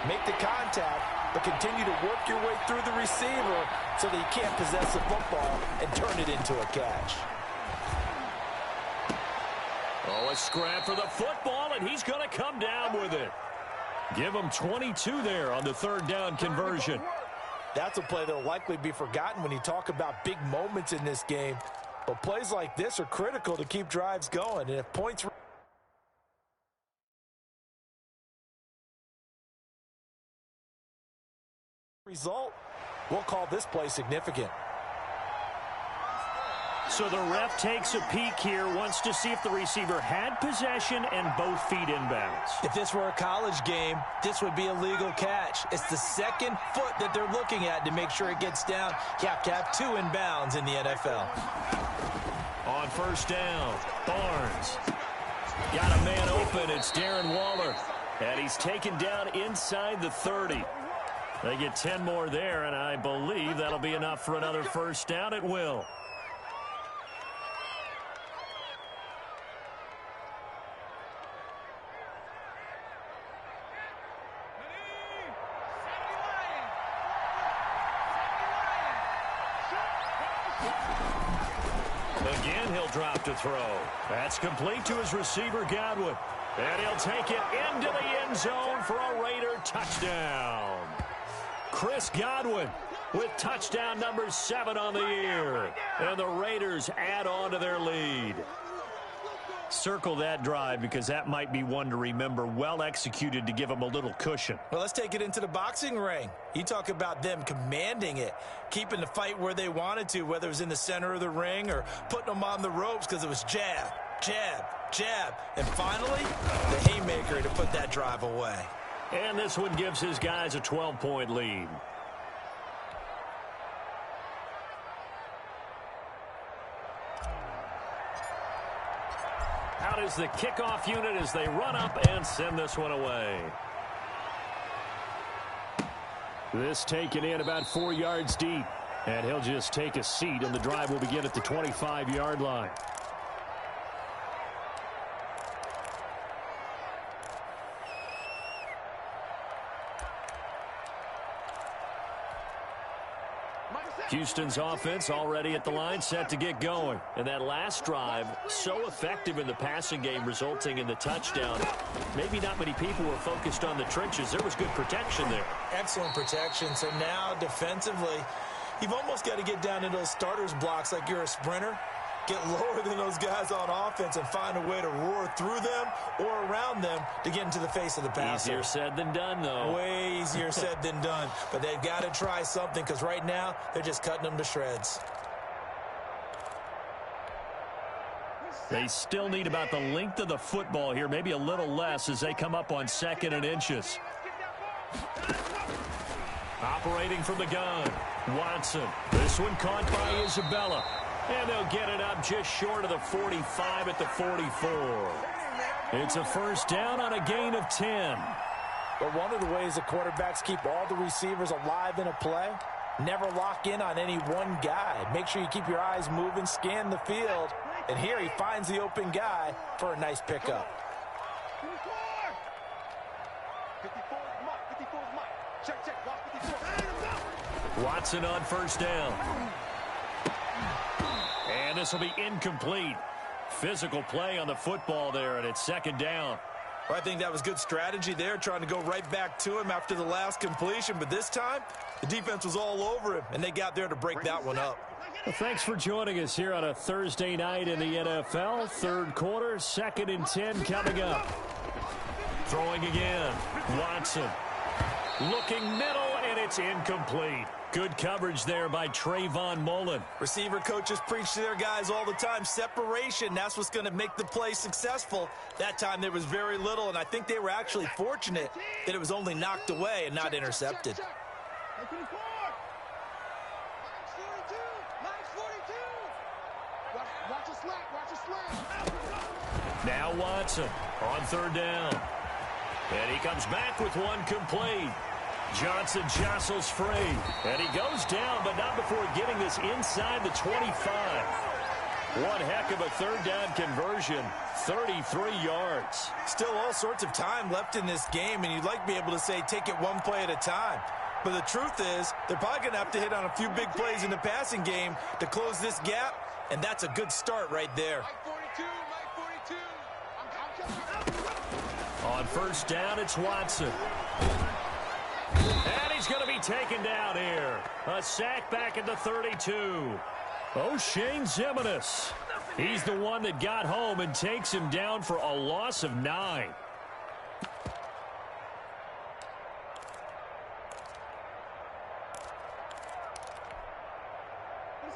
make the contact, but continue to work your way through the receiver so that you can't possess the football and turn it into a catch. Oh, a scrap for the football, and he's going to come down with it. Give him 22 there on the third down conversion. That's a play that will likely be forgotten when you talk about big moments in this game. But plays like this are critical to keep drives going. And if points result, we'll call this play significant. So the ref takes a peek here, wants to see if the receiver had possession and both feet inbounds. If this were a college game, this would be a legal catch. It's the second foot that they're looking at to make sure it gets down. You have to have 2 inbounds in the NFL. On first down, Barnes. Got a man open. It's Darren Waller. And he's taken down inside the 30. They get 10 more there, and I believe that'll be enough for another first down. It will. Again, he'll drop to throw. That's complete to his receiver, Godwin. And he'll take it into the end zone for a Raider touchdown. Chris Godwin with touchdown number 7 on the year. And the Raiders add on to their lead. Circle that drive because that might be one to remember. Well executed to give them a little cushion. Well, let's take it into the boxing ring. You talk about them commanding it, keeping the fight where they wanted to, whether it was in the center of the ring or putting them on the ropes because it was jab, jab, jab. And finally, the haymaker to put that drive away. And this one gives his guys a 12-point lead. Out is the kickoff unit as they run up and send this one away. This taken in about 4 yards deep. And he'll just take a seat, and the drive will begin at the 25-yard line. Houston's offense already at the line, set to get going. And that last drive, so effective in the passing game, resulting in the touchdown. Maybe not many people were focused on the trenches. There was good protection there. Excellent protection. So now, defensively, you've almost got to get down in those starters blocks like you're a sprinter. Get lower than those guys on offense and find a way to roar through them or around them to get into the face of the passer. Easier said than done, though. Way easier said than done. But they've got to try something because right now they're just cutting them to shreds. They still need about the length of the football here, maybe a little less as they come up on 2nd and inches. Operating from the gun, Watson. This one caught by Isabella. And they'll get it up just short of the 45 at the 44. It's a first down on a gain of 10. But one of the ways the quarterbacks keep all the receivers alive in a play, never lock in on any one guy. Make sure you keep your eyes moving, scan the field. And here he finds the open guy for a nice pickup. 54 is Mike. 54 is Mike. Check. Watch 54. Watson on first down. And this will be incomplete. Physical play on the football there, and it's second down. Well, I think that was good strategy there, trying to go right back to him after the last completion. But this time, the defense was all over him, and they got there to break that one up. Well, thanks for joining us here on a Thursday night in the NFL. Third quarter, 2nd and 10 coming up. Throwing again, Watson. Looking middle, and it's incomplete. Good coverage there by Trayvon Mullen. Receiver coaches preach to their guys all the time. Separation, that's what's going to make the play successful. That time there was very little, and I think they were actually fortunate that it was only knocked away and not intercepted. Now Watson on third down. And he comes back with one complete. Johnson jostles free. And he goes down, but not before getting this inside the 25. One heck of a third down conversion. 33 yards. Still all sorts of time left in this game, and you'd like to be able to say take it one play at a time. But the truth is, they're probably going to have to hit on a few big plays in the passing game to close this gap, and that's a good start right there. On first down, it's Watson. And he's going to be taken down here. A sack back at the 32. O'Shane Ximines. He's the one that got home and takes him down for a loss of 9.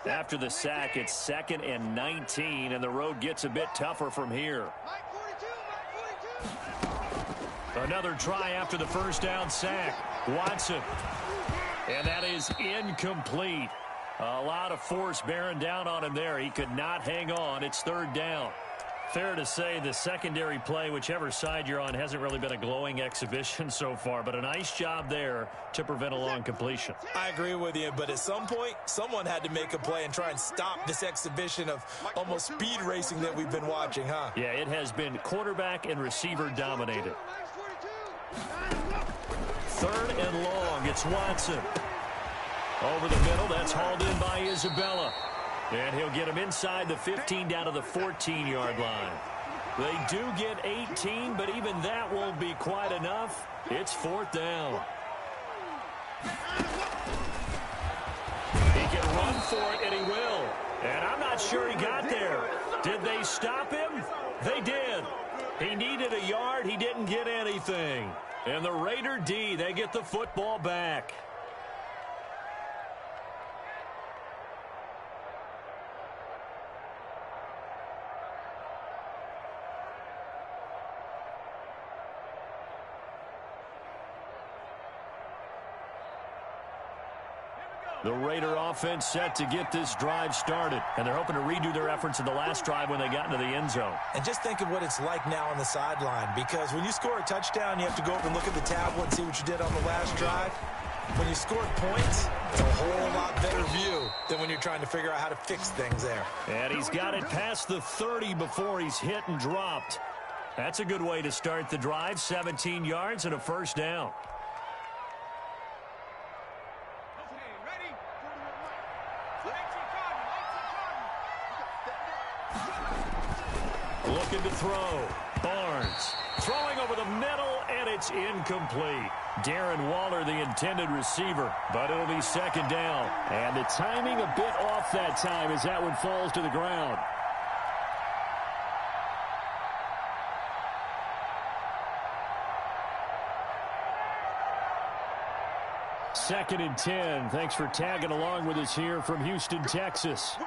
After the sack, it's 2nd and 19, and the road gets a bit tougher from here. Another try after the first down sack. Watson. And that is incomplete. A lot of force bearing down on him there. He could not hang on. It's third down. Fair to say the secondary play, whichever side you're on, hasn't really been a glowing exhibition so far, but a nice job there to prevent a long completion. I agree with you, but at some point, someone had to make a play and try and stop this exhibition of almost speed racing that we've been watching, huh? Yeah, it has been quarterback and receiver dominated. Third and long, it's Watson. Over the middle, that's hauled in by Isabella. And he'll get him inside the 15 down to the 14-yard line. They do get 18, but even that won't be quite enough. It's fourth down. He can run for it, and he will. And I'm not sure he got there. Did they stop him? They did. He needed a yard. He didn't get anything. And the Raider D, they get the football back. The Raider offense set to get this drive started, and they're hoping to redo their efforts in the last drive when they got into the end zone. And just think of what it's like now on the sideline, because when you score a touchdown, you have to go over and look at the tablet and see what you did on the last drive. When you score points, it's a whole lot better view than when you're trying to figure out how to fix things there. And he's got it past the 30 before he's hit and dropped. That's a good way to start the drive, 17 yards and a first down. Looking to throw. Barnes throwing over the middle, and it's incomplete. Darren Waller, the intended receiver, but it'll be second down. And the timing a bit off that time as that one falls to the ground. Second and 10. Thanks for tagging along with us here from Houston, Texas.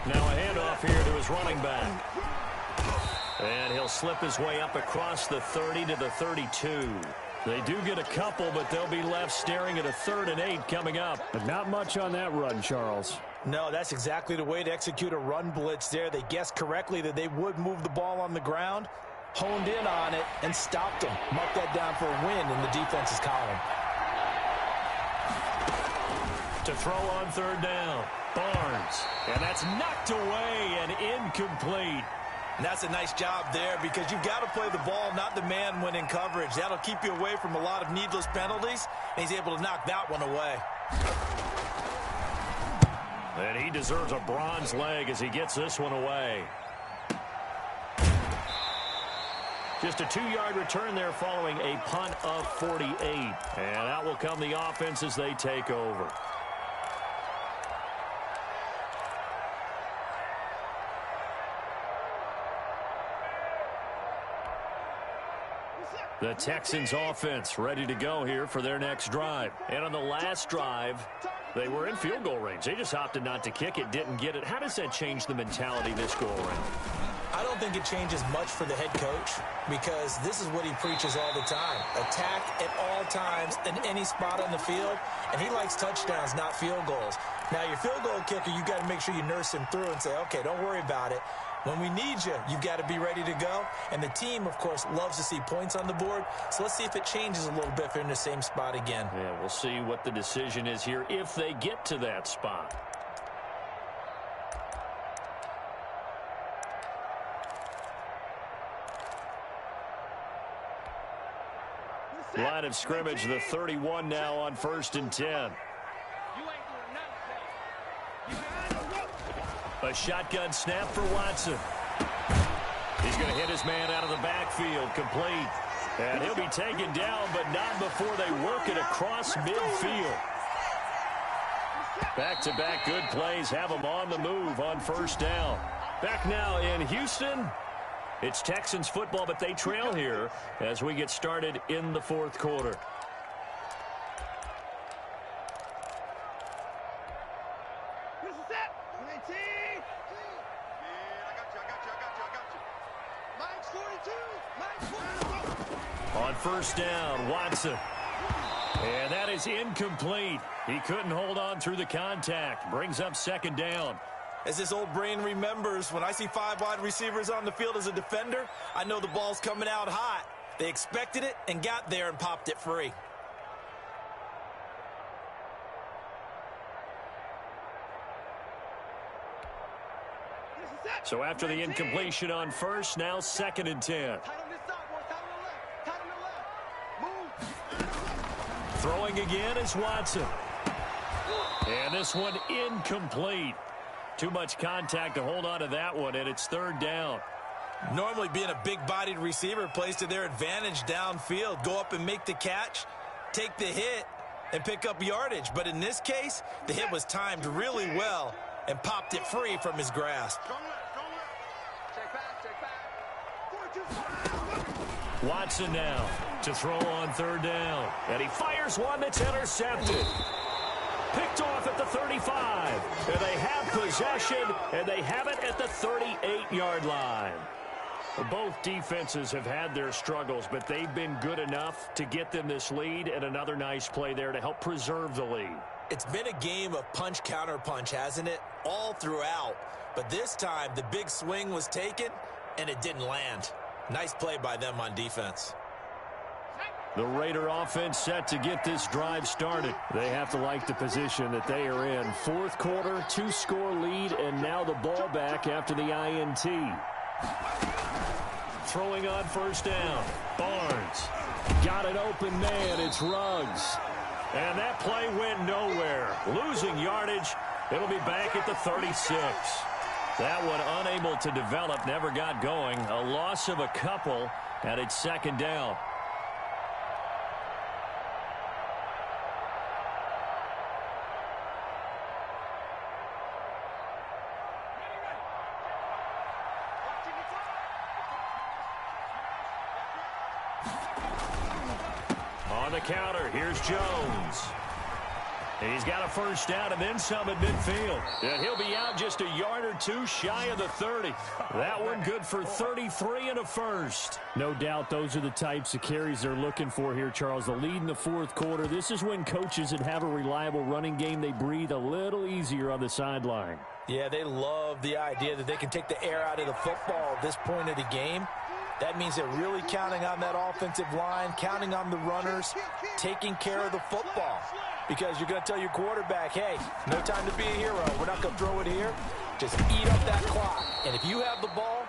Now a handoff here to his running back. And he'll slip his way up across the 30 to the 32. They do get a couple, but they'll be left staring at a 3rd and 8 coming up. But not much on that run, Charles. No, that's exactly the way to execute a run blitz there. They guessed correctly that they would move the ball on the ground, honed in on it, and stopped them. Mark that down for a win in the defense's column. To throw on 3rd down, Barnes. And that's knocked away and incomplete. And that's a nice job there because you've got to play the ball, not the man when in coverage. That'll keep you away from a lot of needless penalties, and he's able to knock that one away. And he deserves a bronze leg as he gets this one away. Just a 2-yard return there following a punt of 48. And out will come the offense as they take over. The Texans offense ready to go here for their next drive. And on the last drive, they were in field goal range. They just opted not to kick it, didn't get it. How does that change the mentality this go around? I don't think it changes much for the head coach because this is what he preaches all the time. Attack at all times in any spot on the field, and he likes touchdowns, not field goals. Now, your field goal kicker, you got to make sure you nurse him through and say, okay, don't worry about it. When we need you, you've got to be ready to go. And the team, of course, loves to see points on the board. So let's see if it changes a little bit if they're in the same spot again. Yeah, we'll see what the decision is here if they get to that spot. Line of scrimmage, the 31 now on 1st and 10. A shotgun snap for Watson. He's going to hit his man out of the backfield, complete. And he'll be taken down, but not before they work it across midfield. Back-to-back good plays have them on the move on 1st down. Back now in Houston. It's Texans football, but they trail here as we get started in the 4th quarter. On 1st down, Watson. And that is incomplete. He couldn't hold on through the contact. Brings up 2nd down. As this old brain remembers, when I see 5 wide receivers on the field as a defender, I know the ball's coming out hot. They expected it and got there and popped it free. So after the incompletion on 1st, now 2nd and 10. Throwing again is Watson. And this one incomplete. Too much contact to hold on to that one, and it's 3rd down. Normally being a big-bodied receiver plays to their advantage downfield. Go up and make the catch, take the hit, and pick up yardage. But in this case, the hit was timed really well and popped it free from his grasp. Watson now to throw on 3rd down. And he fires one that's intercepted. Picked off at the 35. And they have possession, and they have it at the 38-yard line. Both defenses have had their struggles, but they've been good enough to get them this lead, and another nice play there to help preserve the lead. It's been a game of punch-counter-punch, hasn't it? All throughout. But this time, the big swing was taken, and it didn't land. Nice play by them on defense. The Raider offense set to get this drive started. They have to like the position that they are in. 4th quarter, 2-score lead, and now the ball back after the INT. Throwing on 1st down. Barnes. Got an open man. It's Ruggs. And that play went nowhere. Losing yardage. It'll be back at the 36. That one unable to develop, never got going. A loss of a couple, and it's 2nd down. On the counter, here's Jones. He's got a first down and then some at midfield. And he'll be out just a yard or two shy of the 30. That one good for 33 and a first. No doubt those are the types of carries they're looking for here, Charles. The lead in the fourth quarter. This is when coaches that have a reliable running game, they breathe a little easier on the sideline. Yeah, they love the idea that they can take the air out of the football at this point of the game. That means they're really counting on that offensive line, counting on the runners, taking care of the football. Because you're going to tell your quarterback, hey, no time to be a hero. We're not going to throw it here. Just eat up that clock. And if you have the ball,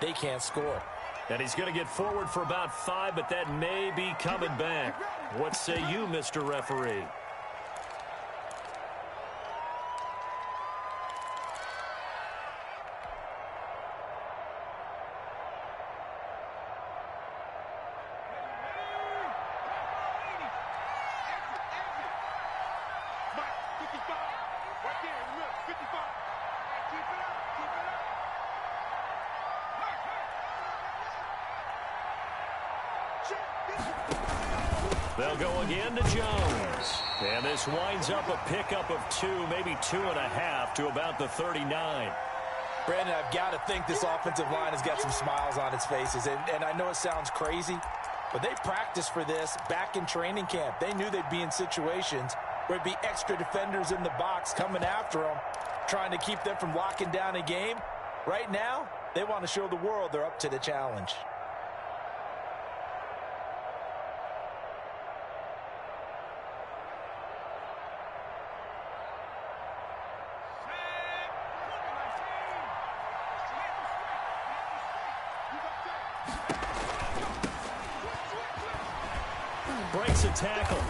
they can't score. And he's going to get forward for about 5, but that may be coming back. What say you, Mr. Referee? They'll go again to Jones. And this winds up a pickup of 2, maybe 2.5 to about the 39. Brandon, I've got to think this offensive line has got some smiles on its faces. And I know it sounds crazy, but they practiced for this back in training camp. They knew they'd be in situations where it'd be extra defenders in the box coming after them, trying to keep them from locking down a game. Right now, they want to show the world they're up to the challenge. Breaks a tackle.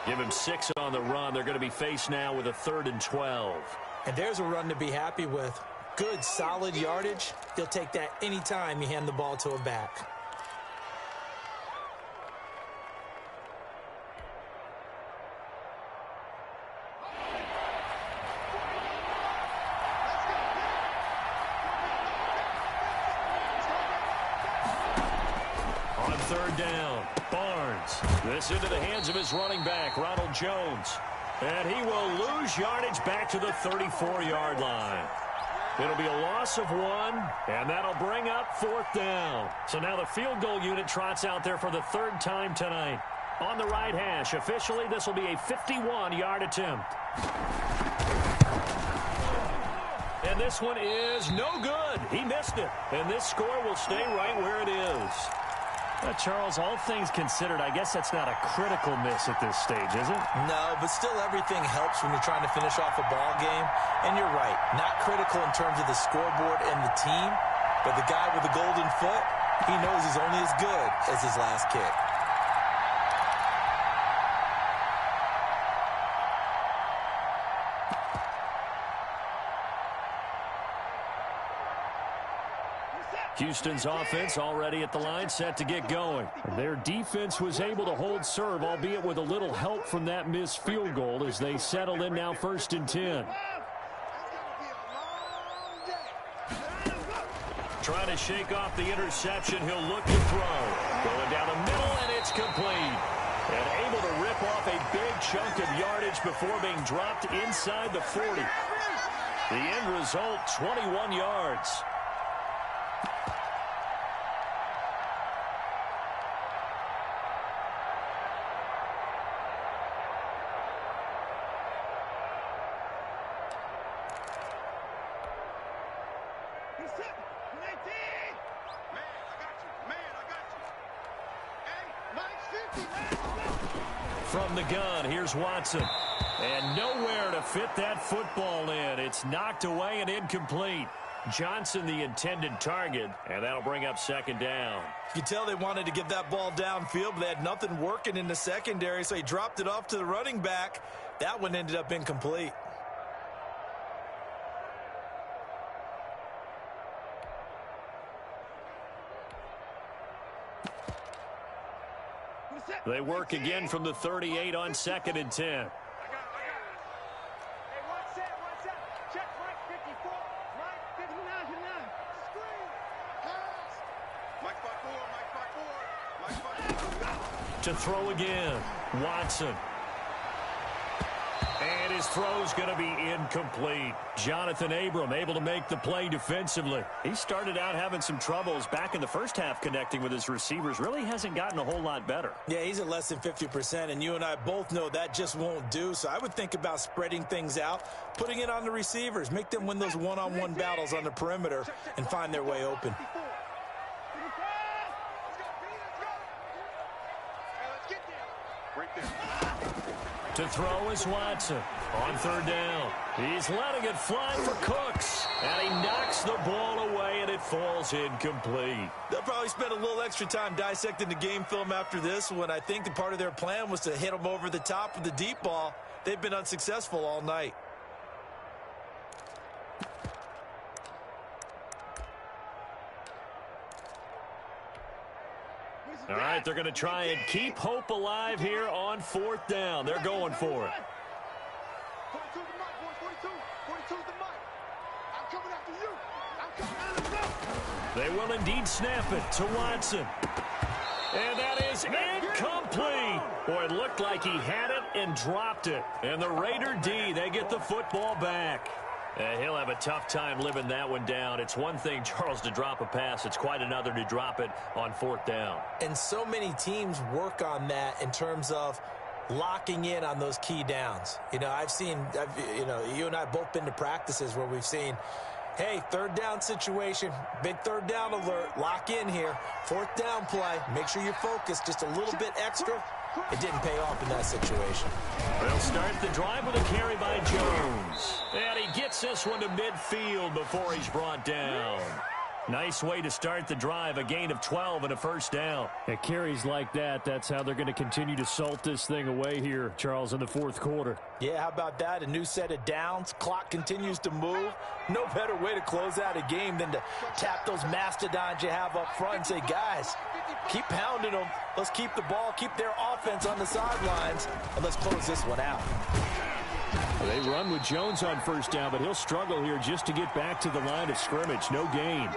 Give him 6 on the run. They're going to be faced now with a 3rd and 12. And there's a run to be happy with. Good, solid yardage. He'll take that anytime you hand the ball to a back. On 3rd down, Barnes. This into the hands of his running back, Ronald Jones. And he will lose yardage back to the 34-yard line. It'll be a loss of 1, and that'll bring up 4th down. So now the field goal unit trots out there for the 3rd time tonight. On the right hash, officially this will be a 51-yard attempt. And this one is no good. He missed it. And this score will stay right where it is. Charles, all things considered, I guess that's not a critical miss at this stage, is it? No, but still everything helps when you're trying to finish off a ball game. And you're right, not critical in terms of the scoreboard and the team, but the guy with the golden foot, he knows he's only as good as his last kick. Houston's offense already at the line, set to get going. Their defense was able to hold serve, albeit with a little help from that missed field goal as they settle in now 1st and 10. Trying to shake off the interception. He'll look to throw. Going down the middle, and it's complete. And able to rip off a big chunk of yardage before being dropped inside the 40. The end result, 21 yards. From the gun, here's Watson. And nowhere to fit that football in. It's knocked away and incomplete. Johnson the intended target, and that'll bring up 2nd down. You can tell they wanted to get that ball downfield, but they had nothing working in the secondary, so he dropped it off to the running back. That one ended up incomplete. They work again from the 38 on 2nd and 10. Hey, one set. Check Mike 54. Mike 59. Screen. Pass. Mike 54. To throw again, Watson. And his throw's going to be incomplete. Jonathan Abram able to make the play defensively. He started out having some troubles back in the first half connecting with his receivers. Really hasn't gotten a whole lot better. Yeah, he's at less than 50%, and you and I both know that just won't do. So I would think about spreading things out, putting it on the receivers, make them win those one-on-one battles on the perimeter and find their way open. To throw is Watson on third down. He's letting it fly for Cooks, and he knocks the ball away, and it falls incomplete. They'll probably spend a little extra time dissecting the game film after this one. I think the part of their plan was to hit them over the top with the deep ball. They've been unsuccessful all night. All right, they're going to try and keep hope alive here on fourth down. They're going for it. 42 the mic, boys. 42 the mic. I'm coming after you. I'm coming after you. They will indeed snap it to Watson. And that is incomplete. Boy, it looked like he had it and dropped it. And the Raider D, they get the football back. He'll have a tough time living that one down. It's one thing, Charles, to drop a pass. It's quite another to drop it on fourth down. And so many teams work on that in terms of locking in on those key downs. You know, you and I have both been to practices where we've seen, hey, third down situation, big third down alert, lock in here, fourth down play, make sure you're focused just a little bit extra. It didn't pay off in that situation. They'll start the drive with a carry by Jones. And he gets this one to midfield before he's brought down. Nice way to start the drive, a gain of 12 and a first down. At carries like that, that's how they're going to continue to salt this thing away here, Charles, in the fourth quarter. Yeah, how about that? A new set of downs. Clock continues to move. No better way to close out a game than to tap those mastodons you have up front and say, guys, keep pounding them. Let's keep the ball, keep their offense on the sidelines, and let's close this one out. They run with Jones on first down, but he'll struggle here just to get back to the line of scrimmage. No gain.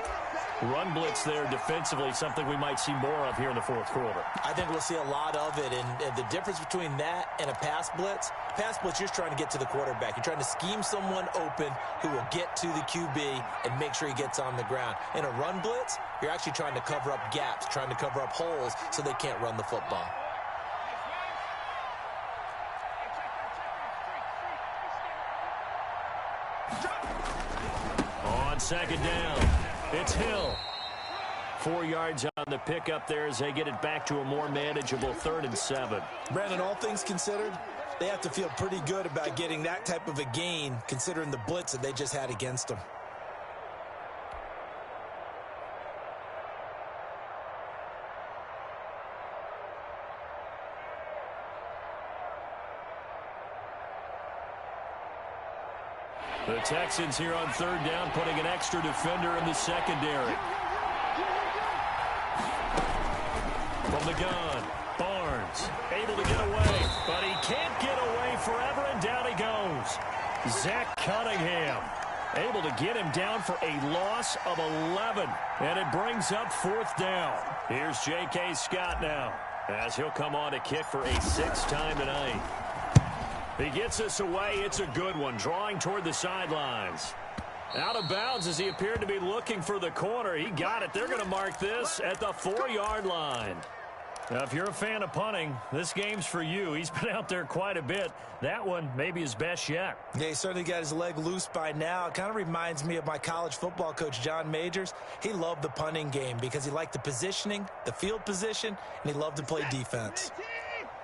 Run blitz there defensively, something we might see more of here in the fourth quarter. I think we'll see a lot of it, and the difference between that and a pass blitz, you're just trying to get to the quarterback. You're trying to scheme someone open who will get to the QB and make sure he gets on the ground. In a run blitz, you're actually trying to cover up gaps, trying to cover up holes so they can't run the football. On second down, it's Hill. 4 yards on the pickup there as they get it back to a more manageable 3rd and 7. Brandon, all things considered, they have to feel pretty good about getting that type of a gain considering the blitz that they just had against them. The Texans here on third down, putting an extra defender in the secondary. From the gun, Barnes able to get away, but he can't get away forever, and down he goes. Zach Cunningham able to get him down for a loss of 11, and it brings up fourth down. Here's J.K. Scott now, as he'll come on to kick for a 6th time tonight. He gets this away. It's a good one, drawing toward the sidelines. Out of bounds as he appeared to be looking for the corner. He got it. They're going to mark this at the 4-yard line. Now, if you're a fan of punting, this game's for you. He's been out there quite a bit. That one maybe his best yet. Yeah, he certainly got his leg loose by now. It kind of reminds me of my college football coach, John Majors. He loved the punting game because he liked the positioning, the field position, and he loved to play defense.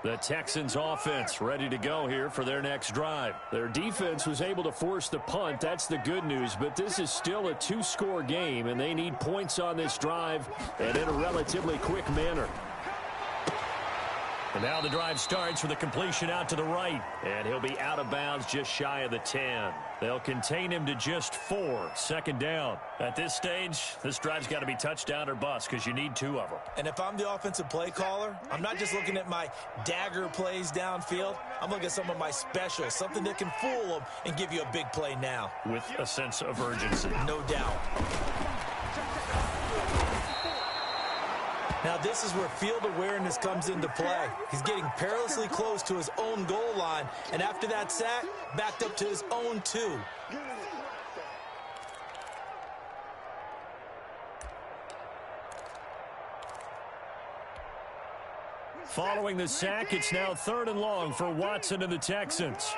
The Texans offense ready to go here for their next drive. Their defense was able to force the punt. That's the good news, but this is still a 2-score game, and they need points on this drive and in a relatively quick manner. And now the drive starts with a completion out to the right. And he'll be out of bounds just shy of the 10. They'll contain him to just 4. Second down. At this stage, this drive's got to be touchdown or bust because you need 2 of them. And if I'm the offensive play caller, I'm not just looking at my dagger plays downfield. I'm looking at some of my specials, something that can fool them and give you a big play now. With a sense of urgency. No doubt. Now this is where field awareness comes into play. He's getting perilously close to his own goal line, and after that sack, backed up to his own 2. Following the sack, it's now 3rd and long for Watson and the Texans.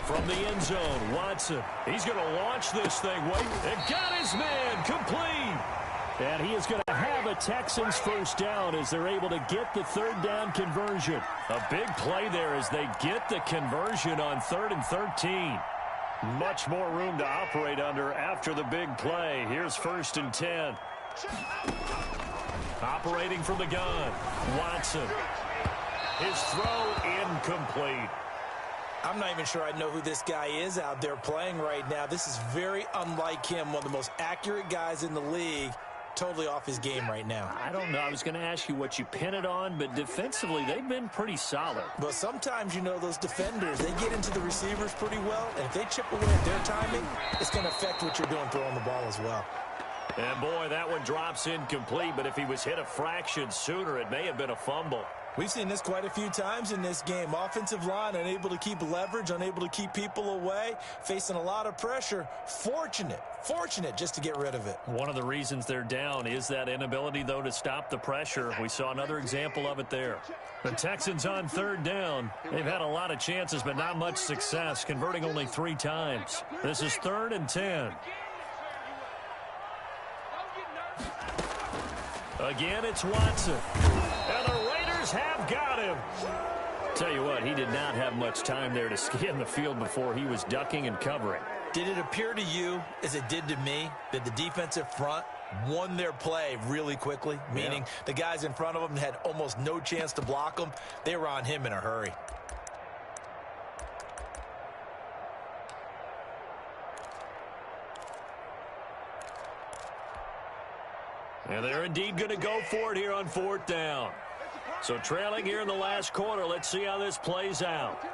From the end zone, Watson. He's going to launch this thing. Wait, and got his man complete. And he is going to have a Texans first down as they're able to get the 3rd down conversion. A big play there as they get the conversion on 3rd and 13. Much more room to operate under after the big play. Here's 1st and 10. Operating from the gun, Watson. His throw incomplete. I'm not even sure I know who this guy is out there playing right now. This is very unlike him, one of the most accurate guys in the league. Totally off his game right now. I don't know. I was going to ask you what you pin it on, but defensively, they've been pretty solid. But sometimes, you know, those defenders, they get into the receivers pretty well, and if they chip away at their timing, it's going to affect what you're doing throwing the ball as well. And, boy, that one drops incomplete, but if he was hit a fraction sooner, it may have been a fumble. We've seen this quite a few times in this game. Offensive line unable to keep leverage, unable to keep people away, facing a lot of pressure. Fortunate just to get rid of it. One of the reasons they're down is that inability, though, to stop the pressure. We saw another example of it there. The Texans on 3rd down. They've had a lot of chances, but not much success, converting only 3 times. This is 3rd and 10. Again, it's Watson. And the Raiders have got him. Tell you what, he did not have much time there to scan the field before he was ducking and covering. Did it appear to you, as it did to me, that the defensive front won their play really quickly? Meaning the guys in front of them had almost no chance to block them. They were on him in a hurry. And they're indeed going to go for it here on 4th down. So trailing here in the last quarter. Let's see how this plays out.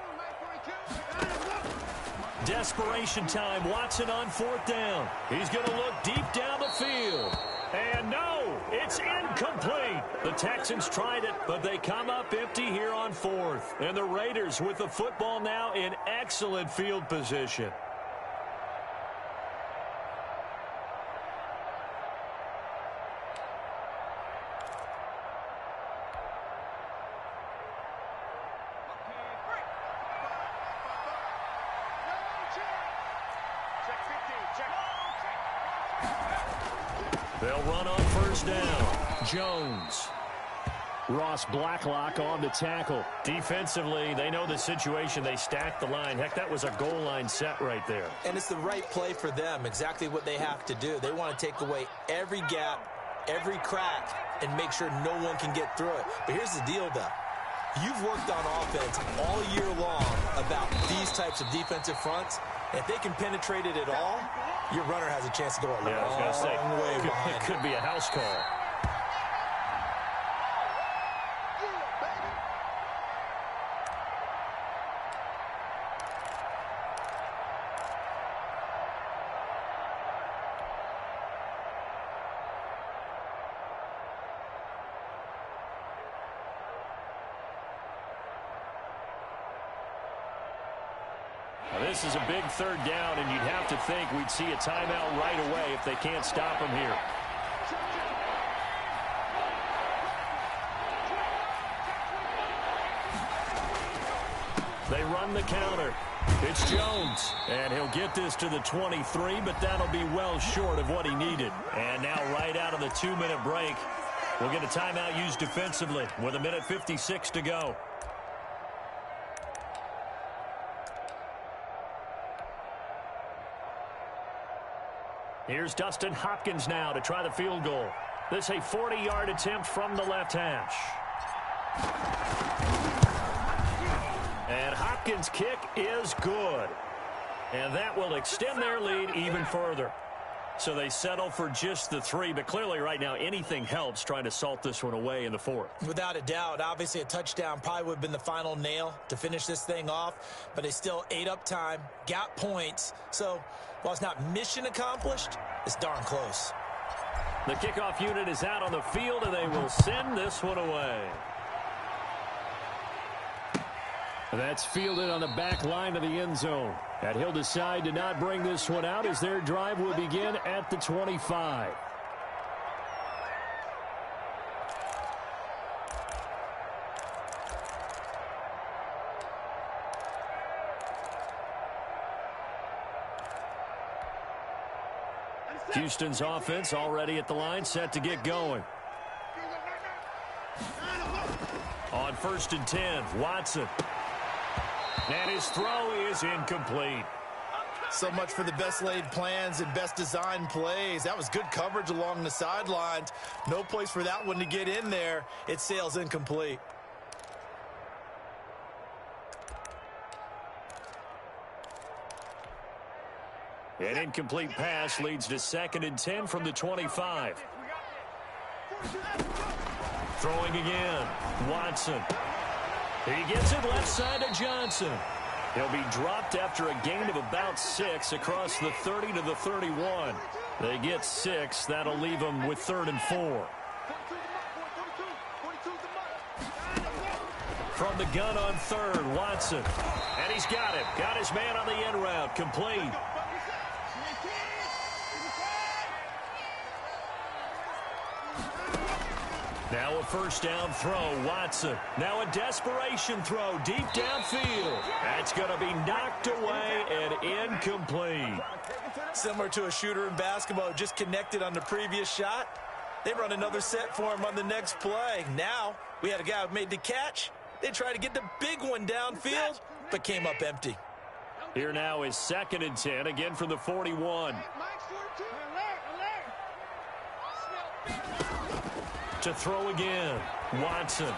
Desperation time. Watson on 4th down. He's going to look deep down the field. And no, it's incomplete. The Texans tried it, but they come up empty here on 4th. And the Raiders with the football now in excellent field position. They'll run on 1st down. Jones. Ross Blacklock on the tackle. Defensively, they know the situation. They stack the line. Heck, that was a goal line set right there. And it's the right play for them, exactly what they have to do. They want to take away every gap, every crack, and make sure no one can get through it. But here's the deal, though. You've worked on offense all year long about these types of defensive fronts. And if they can penetrate it at all, your runner has a chance to go a long way behind. It could be a house call. This is a big 3rd down, and you'd have to think we'd see a timeout right away if they can't stop him here. They run the counter. It's Jones, and he'll get this to the 23, but that'll be well short of what he needed. And now right out of the 2-minute break, we'll get a timeout used defensively with 1:56 to go. Here's Dustin Hopkins now to try the field goal. This a 40-yard attempt from the left hash. And Hopkins' kick is good. And that will extend their lead even further. So they settle for just the 3, but clearly right now anything helps trying to salt this one away in the 4th. Without a doubt, obviously a touchdown probably would have been the final nail to finish this thing off, but they still ate up time, got points. So While it's not mission accomplished, it's darn close. The kickoff unit is out on the field, and they will send this one away. That's fielded on the back line of the end zone. And he'll decide to not bring this one out as their drive will begin at the 25. Houston's offense already at the line, set to get going. On 1st and 10, Watson. And his throw is incomplete. So much for the best laid plans and best designed plays. That was good coverage along the sidelines. No place for that one to get in there. It sails incomplete. An incomplete pass leads to 2nd and 10 from the 25. Throwing again. Watson. He gets it left side to Johnson. He'll be dropped after a gain of about 6 across the 30 to the 31. They get 6. That'll leave them with 3rd and 4. From the gun on 3rd, Watson. And he's got it. Got his man on the end route. Complete. Now a 1st down throw, Watson. Now a desperation throw deep downfield. That's going to be knocked away and incomplete. Similar to a shooter in basketball who just connected on the previous shot. They run another set for him on the next play. Now we had a guy who made the catch. They tried to get the big one downfield, but came up empty. Here now is 2nd and 10, again from the 41. To throw again, Watson.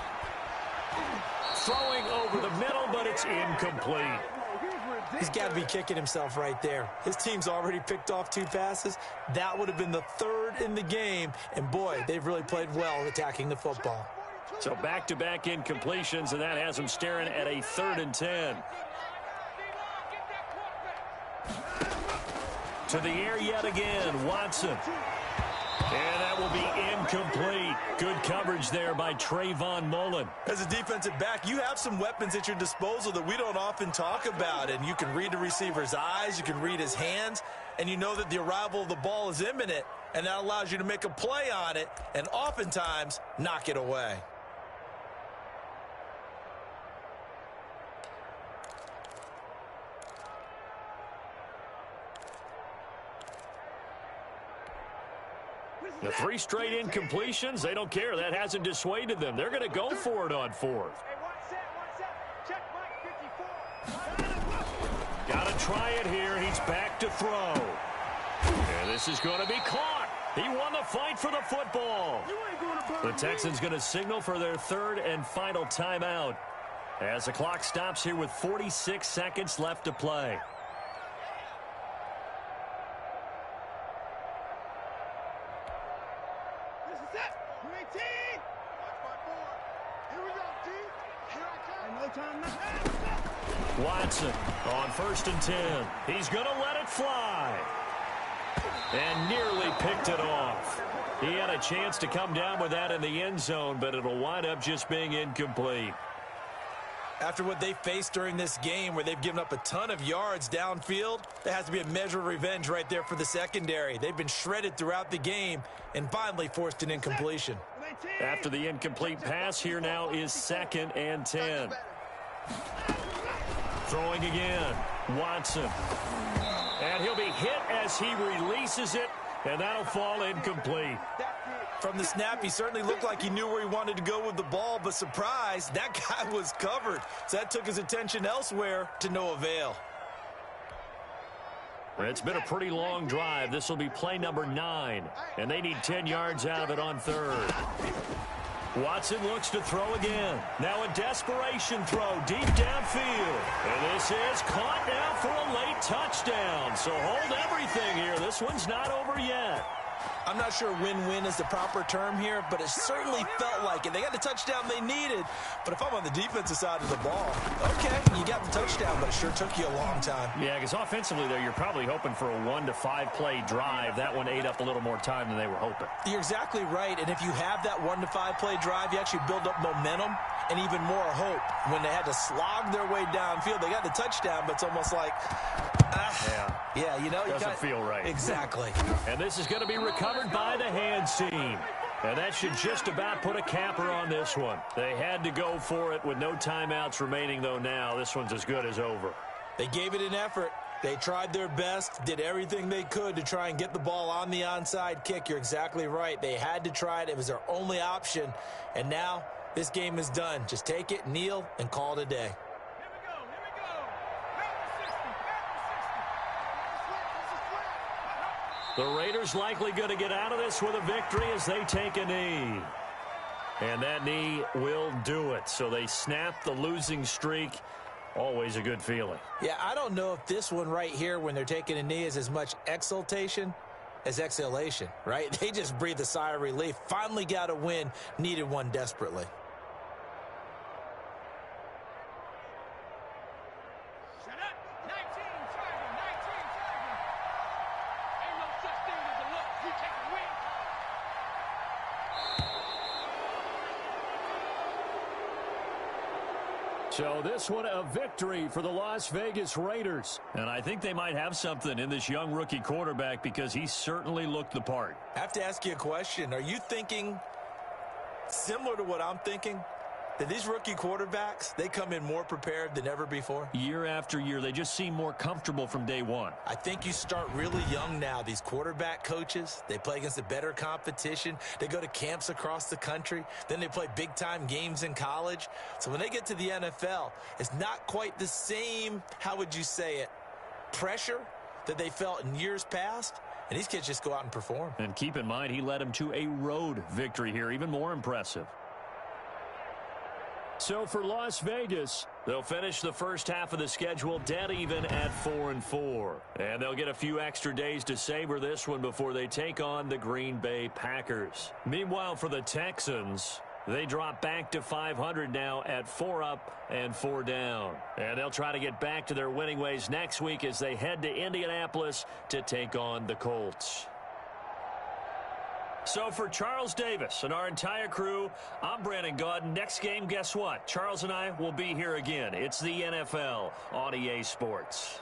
Throwing over the middle, but it's incomplete. He's got to be kicking himself right there. His team's already picked off 2 passes. That would have been the 3rd in the game. And, boy, they've really played well attacking the football. So back-to-back incompletions, and that has them staring at a 3rd and 10. To the air yet again, Watson. And that will be incomplete. Good coverage there by Trayvon Mullen. As a defensive back, you have some weapons at your disposal that we don't often talk about. And you can read the receiver's eyes, you can read his hands, and you know that the arrival of the ball is imminent. And that allows you to make a play on it and oftentimes knock it away. The 3 straight incompletions, they don't care. That hasn't dissuaded them. They're going to go for it on 4th. Got to try it here. He's back to throw. And this is going to be caught. He won the fight for the football. The Texans going to signal for their 3rd and final timeout as the clock stops here with 46 seconds left to play. Watson on 1st and 10. He's going to let it fly. And nearly picked it off. He had a chance to come down with that in the end zone, but it'll wind up just being incomplete. After what they faced during this game where they've given up a ton of yards downfield, there has to be a measure of revenge right there for the secondary. They've been shredded throughout the game and finally forced an incompletion. After the incomplete pass, here now is 2nd and 10. Throwing again, Watson. And he'll be hit as he releases it, and that'll fall incomplete. From the snap, he certainly looked like he knew where he wanted to go with the ball, but surprise, that guy was covered. So that took his attention elsewhere to no avail. It's been a pretty long drive. This will be play number 9, and they need 10 yards out of it on 3rd. Watson looks to throw again. Now a desperation throw deep downfield. And this is caught now for a late touchdown. So hold everything here. This one's not over yet. I'm not sure win-win is the proper term here, but it certainly felt like it. They got the touchdown they needed, but if I'm on the defensive side of the ball, okay, you got the touchdown, but it sure took you a long time. Yeah, because offensively, though, you're probably hoping for a 1 to 5 play drive. That one ate up a little more time than they were hoping. You're exactly right, and if you have that 1 to 5 play drive, you actually build up momentum and even more hope. When they had to slog their way downfield, they got the touchdown, but it's almost like, yeah, you know, doesn't feel right. Exactly. And this is going to be recovered by the hands team. And that should just about put a capper on this one. They had to go for it with no timeouts remaining, though. Now this one's as good as over. They gave it an effort. They tried their best, did everything they could to try and get the ball on the onside kick. You're exactly right. They had to try it. It was their only option. And now this game is done. Just take it, kneel, and call it a day. The Raiders likely going to get out of this with a victory as they take a knee. And that knee will do it. So they snap the losing streak. Always a good feeling. Yeah, I don't know if this one right here when they're taking a knee is as much exultation as exhalation, right? They just breathe a sigh of relief. Finally got a win, needed one desperately. So this one a victory for the Las Vegas Raiders. And I think they might have something in this young rookie quarterback because he certainly looked the part. I have to ask you a question. Are you thinking similar to what I'm thinking? That these rookie quarterbacks, they come in more prepared than ever before? Year after year, they just seem more comfortable from day one. I think you start really young now. These quarterback coaches, they play against a better competition. They go to camps across the country. Then they play big-time games in college. So when they get to the NFL, it's not quite the same, how would you say it, pressure that they felt in years past. And these kids just go out and perform. And keep in mind, he led them to a road victory here, even more impressive. So for Las Vegas, they'll finish the first half of the schedule dead even at 4-4. And they'll get a few extra days to savor this one before they take on the Green Bay Packers. Meanwhile, for the Texans, they drop back to 500 now at 4 up and 4 down. And they'll try to get back to their winning ways next week as they head to Indianapolis to take on the Colts. So for Charles Davis and our entire crew, I'm Brandon Gaudin. Next game, guess what? Charles and I will be here again. It's the NFL on EA Sports.